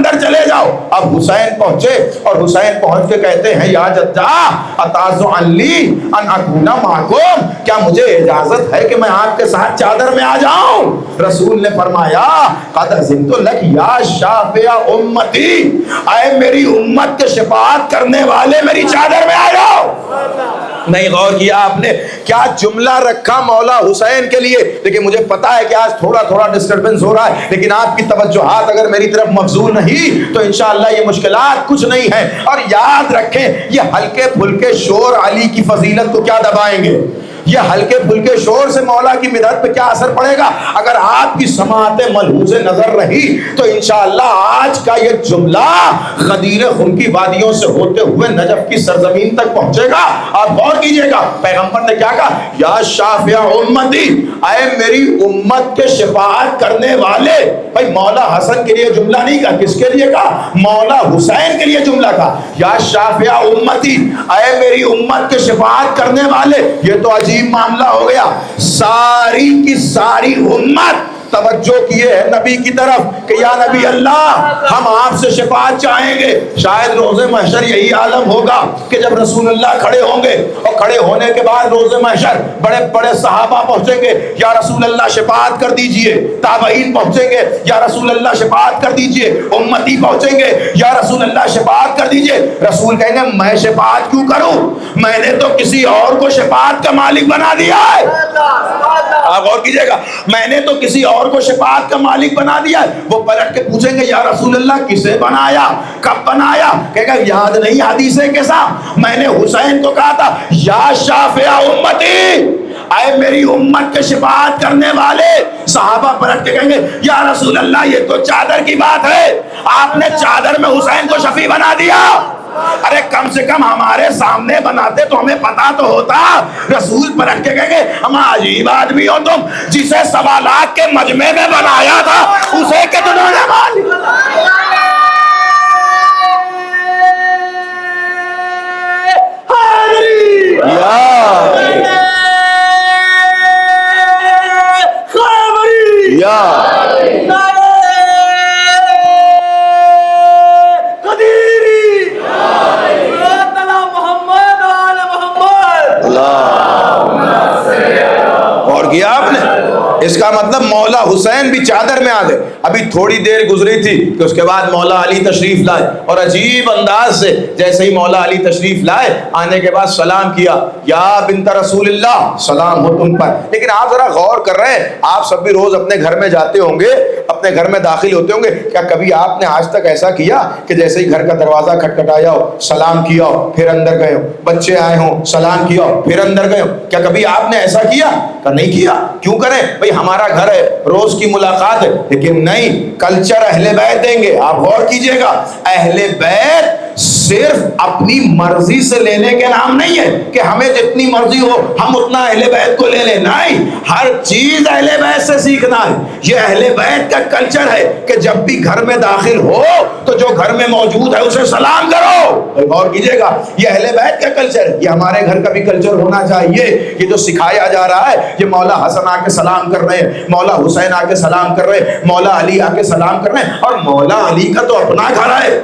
اندر چلے جاؤ. اب حسین پہنچے اور حسین پہنچ کے کہتے ہیں یا جدہ اتعذن لی ان اکون معکم, کیا مجھے اجازت ہے کہ میں آپ کے ساتھ چادر میں آ جاؤں؟ رسول نے فرمایا قد اذنت لک یا شافع امتی, اے میری امت کے شفاعت کرنے والے میری چادر میں آ جاؤ. نہیں غور کیا آپ نے کیا جملہ رکھا مولا حسین کے لیے؟ لیکن مجھے پتا ہے کہ آج تھوڑا تھوڑا ڈسٹربنس ہو رہا ہے, لیکن آپ کی توجہات اگر میری طرف مبذول نہیں تو انشاءاللہ یہ مشکلات کچھ نہیں ہے. اور یاد رکھیں یہ ہلکے پھلکے شور علی کی فضیلت کو کیا دبائیں گے؟ یہ ہلکے پھلکے شور سے مولا کی مدحت پہ کیا اثر پڑے گا؟ اگر آپ کی سماعت ملحوظ نظر رہی تو انشاءاللہ آج کا یہ جملہ غدیر خون کی وادیوں سے ہوتے ہوئے نجف کی سرزمین تک پہنچے گا. آپ غور کیجئے گا پیغمبر نے کیا کہا, یا شافع امتی, اے میری امت کے شفاعت کرنے والے. بھائی مولا حسن کے لیے جملہ نہیں کہا, کس کے لیے کہا؟ مولا حسین کے لیے جملہ کہا, یا شافع امتی, اے میری امت کے شفاعت کرنے والے. یہ تو عجیب معاملہ ہو گیا, ساری کی ساری امت توجہ کیے ہے نبی کی طرف کہ یا نبی اللہ ہم آپ سے شفاعت چاہیں گے. شاید روز محشر یہی عالم ہوگا کہ جب رسول اللہ کھڑے ہوں گے اور کھڑے ہونے کے بعد روز محشر بڑے بڑے صحابہ پہنچیں گے, یا رسول اللہ شفاعت کر دیجئے. تابعین پہنچیں گے, یا رسول اللہ شفاعت کر دیجئے. امتی پہنچیں گے, یا رسول اللہ شفاعت کر دیجئے. رسول کہیں گے میں شفاعت کیوں کروں, میں نے تو کسی اور کو شفاعت کا مالک بنا دیا ہے. آپ غور کیجئے گا, میں نے تو کسی اور کو شفاعت کا مالک بنا دیا ہے. وہ پلٹ کے پوچھیں گے یا رسول اللہ کسے بنایا, کب بنایا؟ کہے گا یاد نہیں حدیث کیسا, میں نے حسین کو کہا تھا یا شافع امتی, اے میری امت کے شفاعت کرنے والے. صحابہ پلٹ کے کہیں گے یا رسول اللہ یہ تو چادر کی بات ہے, آپ نے چادر میں حسین کو شفیع بنا دیا. ارے کم سے کم ہمارے سامنے بناتے تو ہمیں پتا تو ہوتا. رسول پلٹ کے کہیں گے ہم عجیب آدمی ہو تم, جسے 1.25 لاکھ کے مجمع میں بنایا تھا اسے کتنوں نے مان کیا آپ نے. اس کا مطلب مولا حسین بھی چادر میں آ گئے. ابھی تھوڑی دیر گزری تھی کہ اس کے بعد مولا علی تشریف لائے, اور عجیب انداز سے جیسے ہی مولا علی تشریف لائے آنے کے بعد سلام کیا, یا بنت رسول اللہ سلام ہو تم پر. لیکن آپ ذرا غور کر رہے ہیں, آپ سب بھی روز اپنے گھر میں جاتے ہوں گے, اپنے گھر میں داخل ہوتے ہوں گے, کیا کبھی آپ نے آج تک ایسا کیا کہ جیسے ہی گھر کا دروازہ کھٹکھٹایا ہو سلام کیا ہو پھر اندر گئے ہو, بچے آئے ہوں سلام کیا ہو پھر اندر گئے ہو؟ کیا کبھی آپ نے ایسا کیا؟ کہ نہیں کیا. کیوں کریں بھئی, ہمارا گھر ہے, روز کی ملاقات ہے. لیکن نہیں, کلچر اہل بیت دیں گے. آپ غور کیجئے گا, اہل بیت صرف اپنی مرضی سے لینے کے نام نہیں ہے کہ ہمیں جتنی مرضی ہو ہم اتنا اہل بیت کو لے لیں. نہیں, ہر چیز اہل بیت سے سیکھنا ہے. یہ اہل بیت کا کلچر ہے کہ جب بھی گھر میں داخل ہو تو جو گھر میں موجود ہے اسے سلام کرو. غور کیجئے گا, یہ اہل بیت کا کلچر ہے. یہ ہمارے گھر کا بھی کلچر ہونا چاہیے. یہ جو سکھایا جا رہا ہے, یہ مولا حسن آ کے سلام کر رہے ہیں, مولا حسین آ کے سلام کر رہے ہیں, مولا علی آ کے سلام کر رہے ہیں. اور مولا علی کا تو اپنا گھر ہے,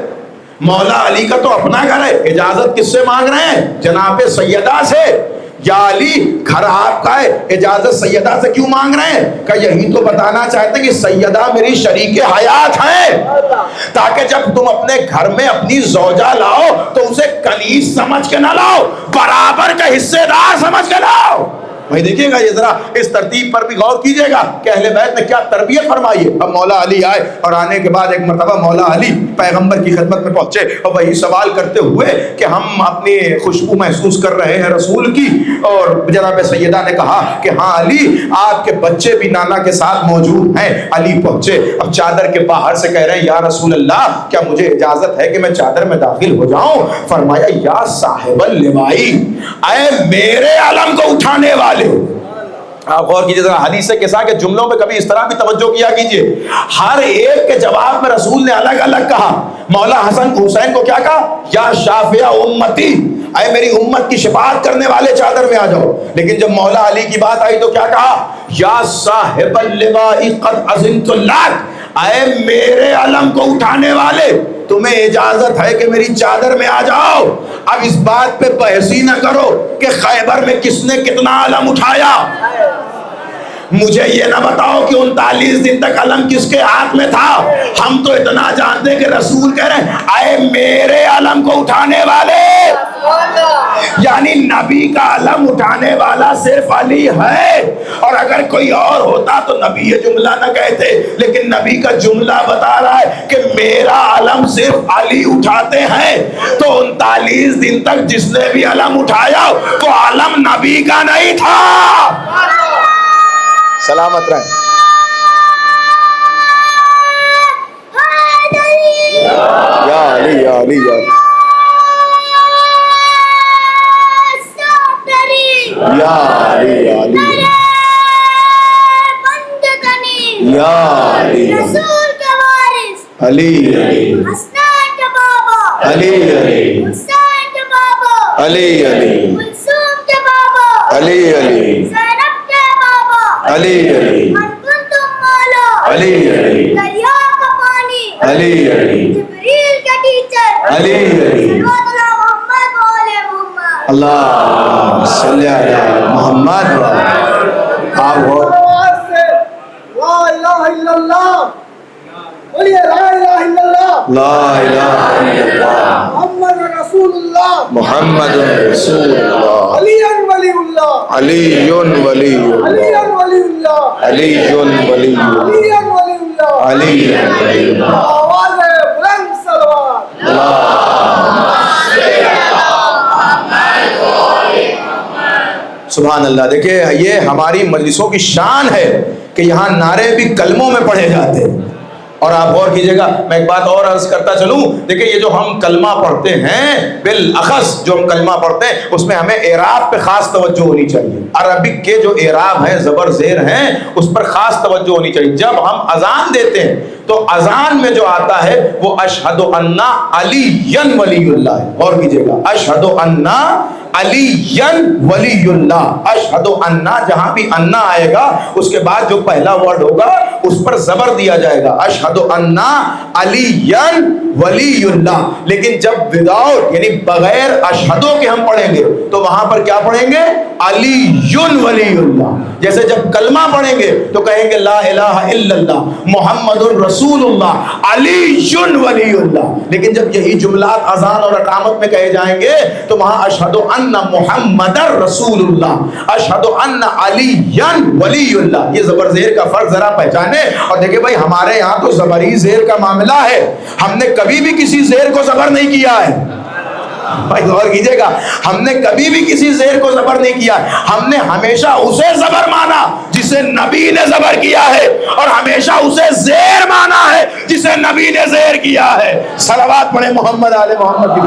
مولا علی کا تو اپنا گھر ہے. اجازت کس سے مانگ رہے ہیں؟ جناب سیدہ سے. یا علی گھر آپ کا ہے, اجازت سیدہ سے کیوں مانگ رہے ہیں؟ کہ یہی تو بتانا چاہتے ہیں کہ سیدہ میری شریک حیات ہیں, تاکہ جب تم اپنے گھر میں اپنی زوجہ لاؤ تو اسے کنیز سمجھ کے نہ لاؤ, برابر کا حصے دار سمجھ کے لاؤ. بھائی دیکھیے گا, یہ ذرا اس ترتیب پر بھی غور کیجئے گا کہ اہل بیت نے کیا تربیت فرمائی ہے. اب مولا علی آئے, اور آنے کے بعد ایک مرتبہ مولا علی پیغمبر کی خدمت میں پہنچے اور وہی سوال کرتے ہوئے کہ ہم اپنی خوشبو محسوس کر رہے ہیں رسول کی. اور جناب سیدہ نے کہا کہ ہاں علی, آپ کے بچے بھی نانا کے ساتھ موجود ہیں. علی پہنچے, اب چادر کے باہر سے کہہ رہے ہیں یا رسول اللہ کیا مجھے اجازت ہے کہ میں چادر میں داخل ہو جاؤں؟ فرمایا یا صاحب اللوائی, اے میرے علم کو اٹھانے والے. آپ غور کیجئے ذرا حدیث کے ساتھ جملوں پہ کبھی اس طرح بھی توجہ کیا کیجئے. ہر ایک کے جواب میں رسول نے الگ الگ کہا. مولا حسن حسین کو کیا کہا؟ یا شافع امتی, اے میری امت کی شفاعت کرنے والے چادر میں آ جاؤ. لیکن جب مولا علی کی بات آئی تو کیا کہا؟ یا صاحب اللواء قد اذنت لک, اے میرے علم کو اٹھانے والے، تمہیں اجازت ہے کہ میری چادر میں آ جاؤ۔ اب اس بات پہ بحث ہی نہ کرو کہ خیبر میں کس نے کتنا علم اٹھایا، مجھے یہ نہ بتاؤ کہ 39 دن تک علم کس کے ہاتھ میں تھا۔ ہم تو اتنا جانتے کہ رسول کہہ رہے ہیں اے میرے علم کو اٹھانے والے، یعنی نبی کا علم اٹھانے والا صرف علی ہے، اور اگر کوئی اور ہوتا تو نبی یہ جملہ نہ کہتے، لیکن نبی کا جملہ بتا رہا ہے کہ میرا علم صرف علی اٹھاتے ہیں۔ تو 39 دن تک جس نے بھی علم اٹھایا وہ علم نبی کا نہیں تھا۔ سلامت رہیں۔ یا علی یا علی یا علی یا علی یا علی یا علی رسول کے وارث علی حسنین کے بابا علی علی حسین کے بابا علی علی کلثوم کے بابا علی علی زینب کے بابا علی علی من کنتم مولا علی علی دریا کا پانی علی علی جبریل کے ٹیچر علی علی صلوات اللہ محمد و آل محمد۔ اللہ صلی علی محمد آپ ہو لا الہ الا اللہ، بولیے لا الہ الا اللہ، لا الہ الا اللہ محمد رسول اللہ، محمد رسول اللہ علی ولی اللہ، علی ولی علی اللہ ولی اللہ، علی ولی اللہ علی ولی اللہ، علی ولی اللہ آواز بلند صلوات۔ سبحان اللہ۔ دیکھیں یہ ہماری مجلسوں کی شان ہے کہ یہاں نعرے بھی کلموں میں پڑھے جاتے ہیں۔ اور آپ غور کیجئے گا، میں ایک بات اور عرض کرتا چلوں، دیکھیں یہ جو ہم کلمہ پڑھتے ہیں، بالاخص جو ہم کلمہ پڑھتے ہیں اس میں ہمیں اعراب پہ خاص توجہ ہونی چاہیے۔ عربک کے جو اعراب ہیں، زبر زیر ہیں، اس پر خاص توجہ ہونی چاہیے۔ جب ہم اذان دیتے ہیں تو اذان میں جو آتا ہے وہ اشہد ان علی ولی اللہ ہے۔ غور کیجئے گا، اشہد ان علی ولی اللہ، اشہد ان، جہاں بھی ان آئے گا اس کے بعد جو پہلا ورڈ ہوگا اس پر زبر دیا جائے گا، اشہد ان علی ولی اللہ۔ لیکن جب وداؤٹ یعنی بغیر اشہدوں کے ہم پڑھیں گے تو وہاں پر کیا پڑھیں گے؟ علی ولی اللہ۔ جیسے جب کلمہ پڑھیں گے تو کہیں گے لا الہ الا اللہ محمد رسول اللہ علی ولی اللہ۔ لیکن جب یہی جملات اذان اور اقامت میں کہے جائیں گے تو وہاں اشہد ان محمد رسول اللہ، اشہد ان علی ولی اللہ۔ یہ زبر زیر کا فرق ذرا پہچانے اور دیکھیں بھائی ہمارے یہاں تو زبری زیر کا معاملہ ہے، ہم نے کبھی بھی کسی زیر کو زبر نہیں کیا ہے۔ بھائی غور کیجئے گا، ہم نے کبھی بھی کسی زیر کو زبر نہیں کیا، ہم نے ہمیشہ اسے زبر مانا جسے نبی نے زبر کیا ہے، اور ہمیشہ اسے زیر مانا ہے جسے نبی نے زیر کیا ہے۔ صلوات پڑھیں محمد آل محمد کی۔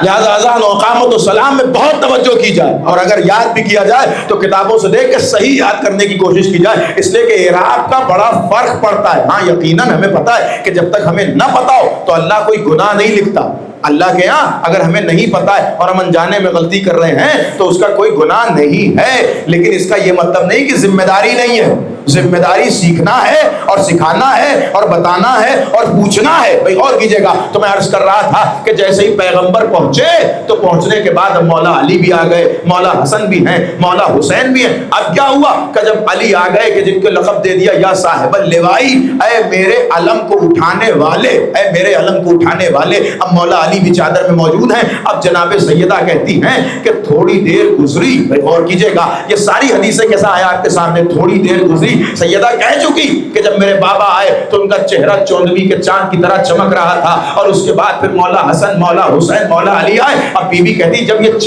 لہذا اذان و اقامت و سلام میں بہت توجہ کی جائے، اور اگر یاد بھی کیا جائے تو کتابوں سے دیکھ کے صحیح یاد کرنے کی کوشش کی جائے، اس لیے کہ اعراب کا بڑا فرق پڑتا ہے۔ ہاں یقیناً ہمیں پتا ہے کہ جب تک ہمیں نہ پتا ہو تو اللہ کوئی گناہ نہیں لکھتا۔ اللہ کے ہاں اگر ہمیں نہیں پتا ہے اور ہم انجانے میں غلطی کر رہے ہیں تو اس کا کوئی گناہ نہیں ہے، لیکن اس کا یہ مطلب نہیں کہ ذمہ داری نہیں ہے۔ ذمہ داری سیکھنا ہے اور سکھانا ہے اور بتانا ہے اور پوچھنا ہے۔ بھئی غور کیجئے گا، تو میں عرض کر رہا تھا کہ جیسے ہی پیغمبر پہنچے تو پہنچنے کے بعد اب مولا علی بھی آ گئے، مولا حسن بھی ہیں، مولا حسین بھی ہیں۔ اب کیا ہوا کہ جب علی آ گئے کہ جن کو لقب دے دیا یا صاحب اللوائی، اے میرے علم کو اٹھانے والے، اے میرے علم کو اٹھانے والے۔ اب مولا علی بھی چادر میں موجود ہیں۔ اب جناب سیدہ کہتی ہیں کہ تھوڑی دیر گزری، غور کیجئے گا یہ ساری حدیثیں کیسا آیا آپ کے سامنے، تھوڑی دیر گزری، سیدہ کہہ چکی کہ جب میرے بابا آئے تو ان کا چہرہ چوندوی کے چاند کی طرح چمک رہا تھا، اور اس کے بعد پھر مولا حسن، مولا حسین، مولا علی آئے۔ اب بی بی کہتی جب یہ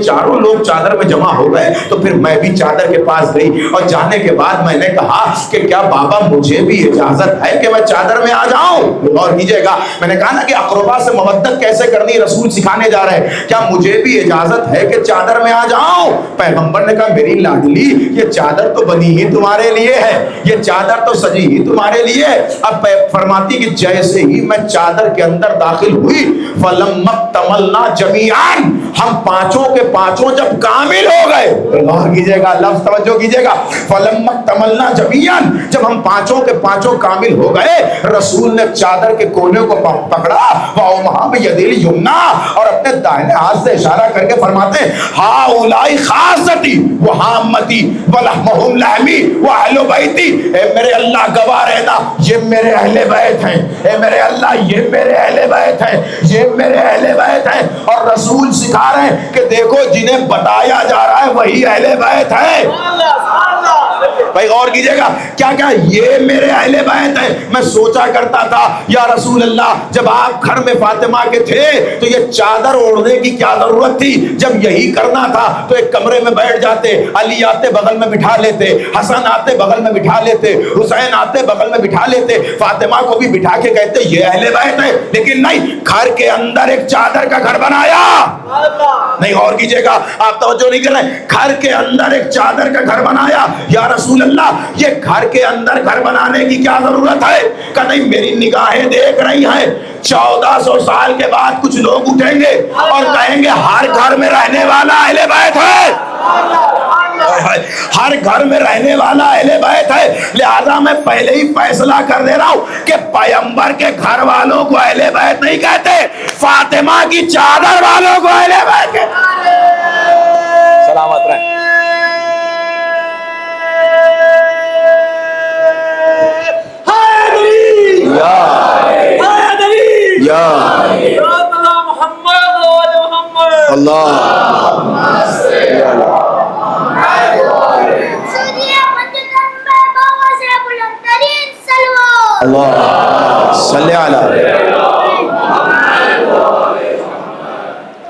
چاروں لوگ چادر میں جمع ہو گئے تو پھر میں بھی چادر کے پاس گئی، اور جانے کے بعد میں نے کہا کہ کیا بابا مجھے بھی اجازت ہے کہ میں چادر میں آ جاؤں؟ غور کیجئے گا، میں نے کہا نا کہ اقربا سے محبت کیسے کرنی رسول سکھانے جا رہے ہیں، کیا مجھے بھی اجازت ہے کہ چادر میں آ جاؤں؟ پیغمبر نے کہا میری لاڈلی یہ چادر تو بنی ہی ہی تمہارے لیے ہے, یہ چادر تو سجی ہی تمہارے لیے ہے. اب فرماتی کہ جیسے ہی میں چادر کے اندر داخل ہوئی, فَلَمَّا اكْتَمَلْنَا جَمِيعًا, ہم پانچوں کے پانچوں جب کامل ہو گئے, غور کیجئے گا, لفظ توجہ کیجئے گا, فَلَمَّا اكْتَمَلْنَا جَمِيعًا, جب ہم پانچوں کے پانچوں کامل ہو گئے, رسول نے چادر کے کونے کو پکڑا, وَأَوْمَحَا بِيَدِهِ الْيُمْنَىٰ, اور اپنے دائیں ہاتھ سے اشارہ کر کے فرماتے ہیں ہؤلاء خاصتی وحامتی ولحمہم لحمی واہل بیتی, اے میرے اللہ گواہ رہنا یہ میرے اہل بیت ہیں, اے میرے اللہ یہ میرے اہل بیت ہیں, یہ میرے اہل بیت ہیں. اور رسول سکھا رہے ہیں کہ دیکھو جنہیں بتایا جا رہا ہے وہی اہل بیت ہیں. بھائی غور کیجئے گا, کیا کیا یہ میرے اہل بیت ہیں. میں سوچا کرتا تھا یا رسول اللہ جب آپ گھر میں فاطمہ کے تھے تو یہ چادر اوڑھنے کی کیا ضرورت تھی, جب یہی کرنا تھا تو ایک کمرے میں بیٹھ جاتے, علی آتے بغل میں بٹھا لیتے, حسن آتے بغل میں بٹھا لیتے, حسین آتے بغل میں بٹھا لیتے, فاطمہ کو بھی بٹھا کے کہتے یہ اہل بیت ہے. لیکن نہیں, گھر کے اندر ایک چادر کا گھر بنایا. نہیں غور کیجئے گا, آپ توجہ نہیں کر رہے, گھر کے اندر ایک چادر کا گھر بنایا. یا رسول اللہ یہ گھر کے اندر گھر بنانے کی کیا ضرورت ہے, کہ نہیں میری نگاہیں دیکھ رہی ہیں 1400 سال کے بعد کچھ لوگ اٹھیں گے اور کہیں گے ہر گھر میں رہنے والا اہل بیت ہے, ہر گھر میں رہنے والا اہل بیت ہے. لہذا میں پہلے ہی فیصلہ کر دے رہا ہوں کہ پیغمبر کے گھر والوں کو اہل بیت نہیں کہتے, فاطمہ کی چادر والوں کو اہل بیت کہتے. سلامت رہیں.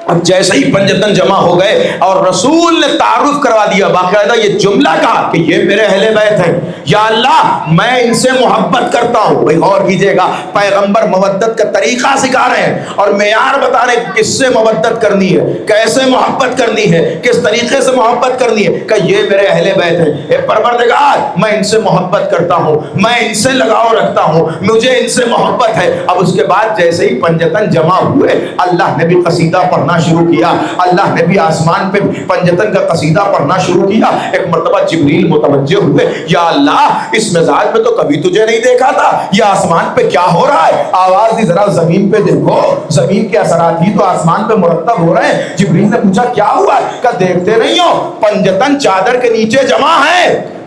اب جیسے ہی پنجتن جمع ہو گئے اور رسول نے تعارف کروا دیا, باقاعدہ یہ جملہ کہا کہ یہ میرے اہل بیت ہیں, یا اللہ میں ان سے محبت کرتا ہوں. بھائی غور کیجئے گا, پیغمبر مودت کا طریقہ سکھا رہے ہیں اور معیار بتا رہے ہیں کس سے محبت کرنی ہے, کیسے محبت کرنی ہے, کس طریقے سے محبت کرنی ہے, کہ یہ میرے اہل بیت ہیں. اے پروردگار میں ان سے محبت کرتا ہوں, میں ان سے لگاؤ رکھتا ہوں, مجھے ان سے محبت ہے. اب اس کے بعد جیسے ہی پنجتن جمع ہوئے, اللہ نے بھی قصیدہ پڑھنا شروع کیا, اللہ نے بھی آسمان پہ پنجتن کا قصیدہ پڑھنا شروع کیا. ایک مرتبہ جبریل متوجہ ہوئے, یا اللہ اس مزاج میں تو کبھی تجھے نہیں دیکھا تھا, یہ آسمان پہ کیا ہو رہا ہے, آواز دی ذرا زمین پہ دیکھو, زمین کے اثرات ہی تو آسمان پہ مرتب ہو رہے ہیں. جبریل نے پوچھا کیا ہوا, کہ دیکھتے نہیں ہو پنجتن چادر کے نیچے جمع ہے,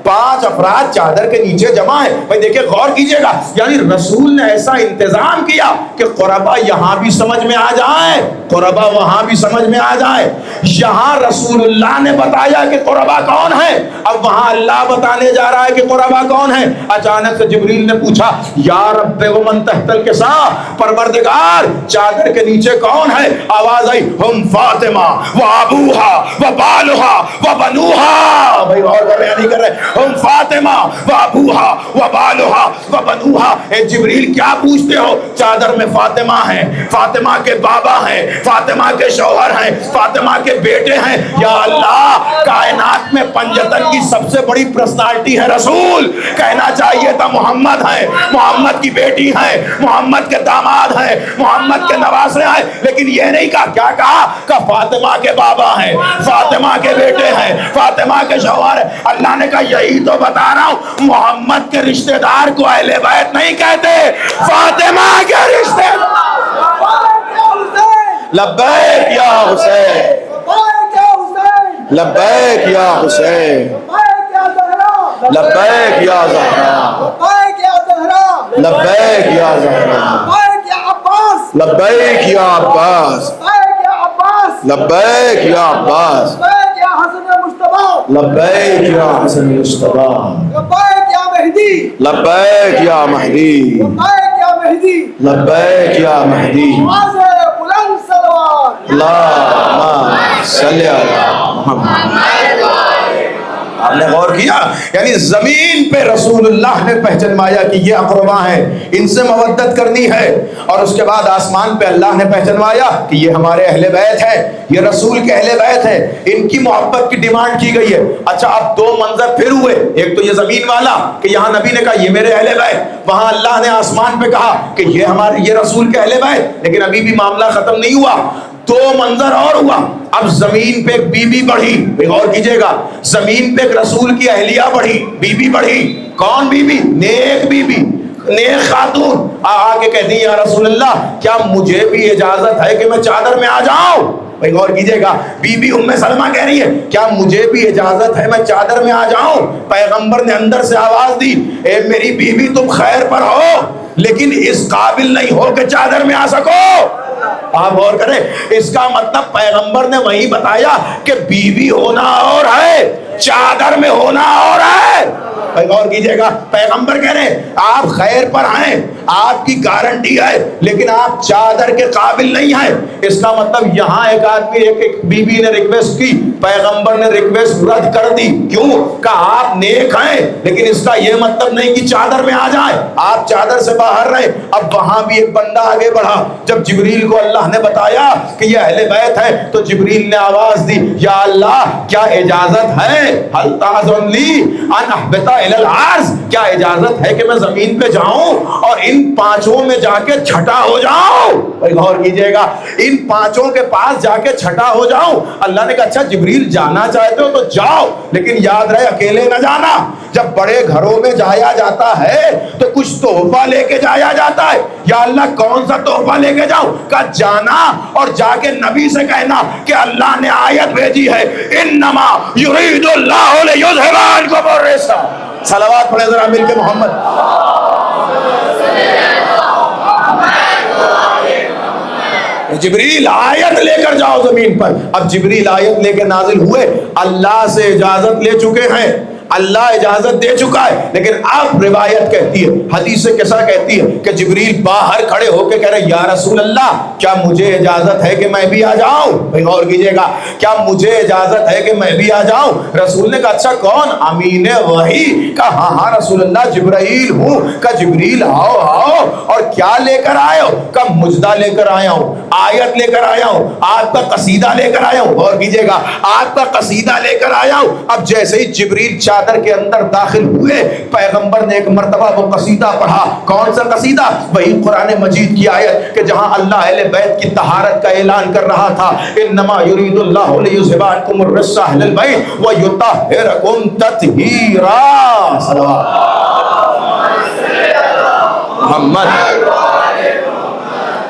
5 افراد چادر کے نیچے جمع ہے. بھائی دیکھیں غور کیجئے گا, یعنی رسول نے ایسا انتظام کیا کہ قربا یہاں بھی سمجھ میں آ جائیں, قربا وہاں بھی سمجھ میں آ جائیں. یہاں رسول اللہ نے بتایا کہ قربا کون ہے, اب وہاں اللہ بتانے جا رہا ہے کہ قربا کون ہے. اچانک سے جبریل نے پوچھا یا رب ومن تحت الکساء, پروردگار چادر کے نیچے کون ہے. آواز آئی ہم فاطمہ و ابوہا و بالہا و بنوہا. بھائی غور کر رہے ہیں نہیں کر رہے, ہم فاطمہ و ابوہا و بالہا و بنوہا. اے جبریل کیا پوچھتے ہو, چادر میں فاطمہ ہیں, فاطمہ کے بابا ہیں, فاطمہ کے شوہر ہیں, فاطمہ کے بیٹے ہیں. یا اللہ کائنات میں پنجتن کی سب سے بڑی پرسنالٹی ہے رسول, کہنا چاہیے تھا محمد ہیں, محمد کی بیٹی ہیں, محمد کے داماد ہیں, محمد کے نواسے ہیں, لیکن یہ نہیں کہا. کیا کہا, کہ فاطمہ کے بابا ہیں, فاطمہ کے بیٹے ہیں, فاطمہ کے شوہر ہیں. اللہ نے کہا یہی تو بتا رہا ہوں, محمد کے رشتہ دار کو اہل بیت نہیں کہتے, فاطمہ کے رشتہ دار. لبیک یا حسین, لبیک یا حسین, لبیک یا زہرا, لبیک یا زہرا, لبیک یا عباس, لبیک یا عباس, لبیک یا حسن مصطفیٰ, لبیک یا مہدی, لبیک یا مہدی. اللہم صلی علی محمد. آپ نے غور کیا؟ یعنی زمین پہ رسول اللہ نے پہچنوایا کہ یہ اقربا ہیں، ان سے مودت کرنی ہے، اور اس کے بعد آسمان پہ اللہ نے پہچنوایا کہ یہ ہمارے اہل بیت ہیں، یہ رسول کے اہل بیت ہیں، ان کی محبت کی ڈیمانڈ کی گئی ہے۔ اچھا اب دو منظر پھر ہوئے، ایک تو یہ زمین والا کہ یہاں نبی نے کہا یہ میرے اہل بیت، وہاں اللہ نے آسمان پہ کہا کہ یہ رسول کے اہل بیت، لیکن ابھی بھی معاملہ ختم نہیں ہوا، دو منظر اور ہوا۔ اب زمین پہ ایک بی بی بڑھی، غور کیجئے گا، زمین پہ ایک رسول کی اہلیہ بڑھی، بی بی بڑھی، کون بی بی؟ نیک بی بی، نیک خاتون، آ کے کہتی ہیں یا رسول اللہ کیا مجھے بھی اجازت ہے کہ میں چادر میں آ جاؤں؟ بھائی غور کیجئے گا، بی بی ام سلمہ کہہ رہی ہے کیا مجھے بھی اجازت ہے میں چادر میں آ جاؤں؟ پیغمبر نے اندر سے آواز دی، اے میری بی بی تم خیر پر ہو لیکن اس قابل نہیں ہو کہ چادر میں آ سکو۔ آپ غور کریں، اس کا مطلب پیغمبر نے وہی بتایا کہ بیوی ہونا اور ہے، چادر میں ہونا اور ہے۔ بھائی غور کیجئے گا، پیغمبر کہہ رہے ہیں آپ خیر پر ہیں، آپ کی گارنٹی ہے، لیکن آپ چادر کے قابل نہیں ہیں۔ اس کا مطلب یہاں ایک آدمی ایک بی بی نے ریکویسٹ کی، پیغمبر نے ریکویسٹ رد کر دی، کیوں؟ کہا آپ نیک ہیں لیکن اس کا یہ مطلب نہیں کہ چادر میں آ جائیں، آپ چادر سے باہر رہیں۔ اب وہاں بھی ایک بندہ آگے بڑھا، جب جبریل کو اللہ نے بتایا کہ یہ اہل بیت ہے تو جبریل نے آواز دی یا اللہ کیا اجازت ہے، حل تعذن لی ان احبط الی الارض، کیا اجازت ہے کہ میں زمین پہ جاؤں اور ان پانچوں میں جا کے چھٹا ہو جاؤں؟ بھائی غور کیجئے گا، ان پانچوں کے پاس جا کے چھٹا ہو جاؤں۔ اللہ نے کہا اچھا جبریل جانا چاہتے ہو تو جاؤ، لیکن یاد رہے اکیلے نہ جانا، جب بڑے گھروں میں جایا جاتا ہے تو کچھ تحفہ لے کے جایا جاتا ہے۔ یا اللہ کون سا تحفہ لے کے جاؤں؟ کہا جانا اور جا کے نبی سے کہنا کہ اللہ نے آیت بھیجی ہے انما یرید اللہ لیذھب عنکم الرجس۔ صلوات پڑھیں ذرا مل کے محمد۔ جبریل آیت لے کر جاؤ زمین پر۔ اب جبریل آیت لے کے نازل ہوئے، اللہ سے اجازت لے چکے ہیں، اللہ اجازت دے چکا ہے، لیکن اب روایت کہتی ہے، حدیث قصہ کہتی ہے کہ جبریل باہر کھڑے ہو کے کہہ رہے یا رسول اللہ کیا مجھے اجازت ہے کہ میں بھی آ جاؤں؟ بھائی غور کیجئے گا، کیا مجھے اجازت ہے کہ میں بھی آ جاؤں؟ رسول نے کہا اچھا کون؟ امین وحی۔ کہا ہاں ہاں رسول اللہ جبرائیل ہوں۔ کہا جبریل آؤ آؤ، اور کیا لے کر آئے ہو؟ کہا مجدہ لے کر آیا ہوں، آیت لے کر آیا ہوں، آپ کا قصیدہ لے کر آیا ہوں۔ غور کیجئے گا، آپ کا قصیدہ لے کر آیا ہوں۔ اب جیسے ہی جبریل چادر کے اندر داخل ہوئے، پیغمبر نے ایک مرتبہ وہ قصیدہ پڑھا۔ کون سا قصیدہ؟ وہی قرآن مجید کی آیت کہ جہاں اللہ اہل بیت کی طہارت کا اعلان کر رہا تھا، انما یرید اللہ لیذھب عنکم الرجس اہل البیت ویطہرکم تطہیرا۔ محمد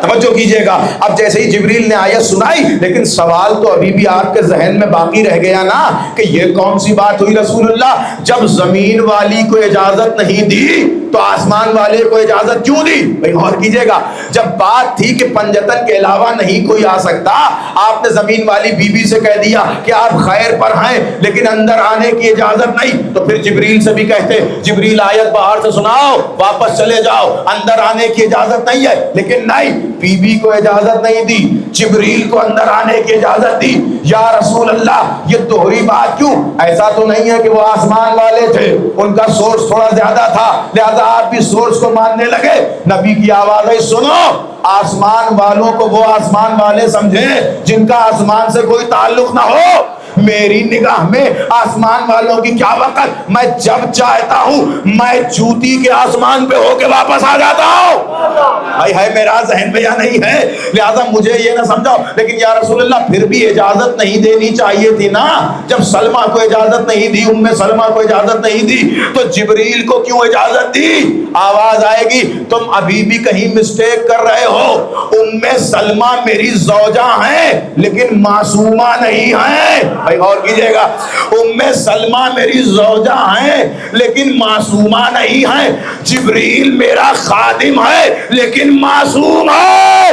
توجہ کیجئے گا، اب جیسے ہی جبریل نے آیت سنائی، لیکن سوال تو ابھی بھی آپ کے ذہن میں باقی رہ گیا نا کہ یہ کون سی بات ہوئی رسول اللہ؟ جب زمین والی کو اجازت نہیں دی تو آسمان والے کو اجازت کیوں دی؟ بھئی غور کیجئے گا، جب بات تھی کہ پنجتن کے علاوہ نہیں کوئی آ سکتا، آپ نے زمین والی بی بی سے کہہ دیا کہ آپ خیر پر ہیں لیکن اندر آنے کی اجازت نہیں، تو پھر جبریل سے بھی کہتے جبریل آیت باہر سے سناؤ واپس چلے جاؤ، اندر آنے کی اجازت نہیں ہے، لیکن نہیں، بی بی کو اجازت نہیں دی، جبریل کو اندر آنے کی اجازت دی۔ یا رسول اللہ یہ دوہری بات کیوں؟ ایسا تو نہیں ہے کہ وہ آسمان والے تھے، ان کا سورس تھوڑا زیادہ تھا لہذا آپ بھی سورس کو ماننے لگے؟ نبی کی آواز ہے سنو، آسمان والوں کو وہ آسمان والے سمجھیں جن کا آسمان سے کوئی تعلق نہ ہو۔ میری نگاہ میں آسمان والوں کی کیا وقت، میں جب چاہتا ہوں میں جوتی کے آسمان پہ ہو کے واپس آ جاتا ہوں۔ بھائی ہے میرا ذہن میں یا نہیں ہے؟ لہذا مجھے یہ نہ سمجھاؤ، لیکن یا رسول اللہ پھر بھی اجازت نہیں دینی چاہیے تھی نا، جب سلمہ کو اجازت نہیں دی، ام سلمہ کو اجازت نہیں دی تو جبریل کو کیوں اجازت دی؟ آواز آئے گی تم ابھی بھی کہیں مسٹیک کر رہے ہو، ام سلمہ میری زوجہ ہیں لیکن معصومہ نہیں ہیں۔ بھائی غور کیجئے گا، ام سلمہ میری زوجہ ہیں لیکن معصومہ نہیں ہیں، جبریل میرا خادم ہے لیکن معصوم ہے۔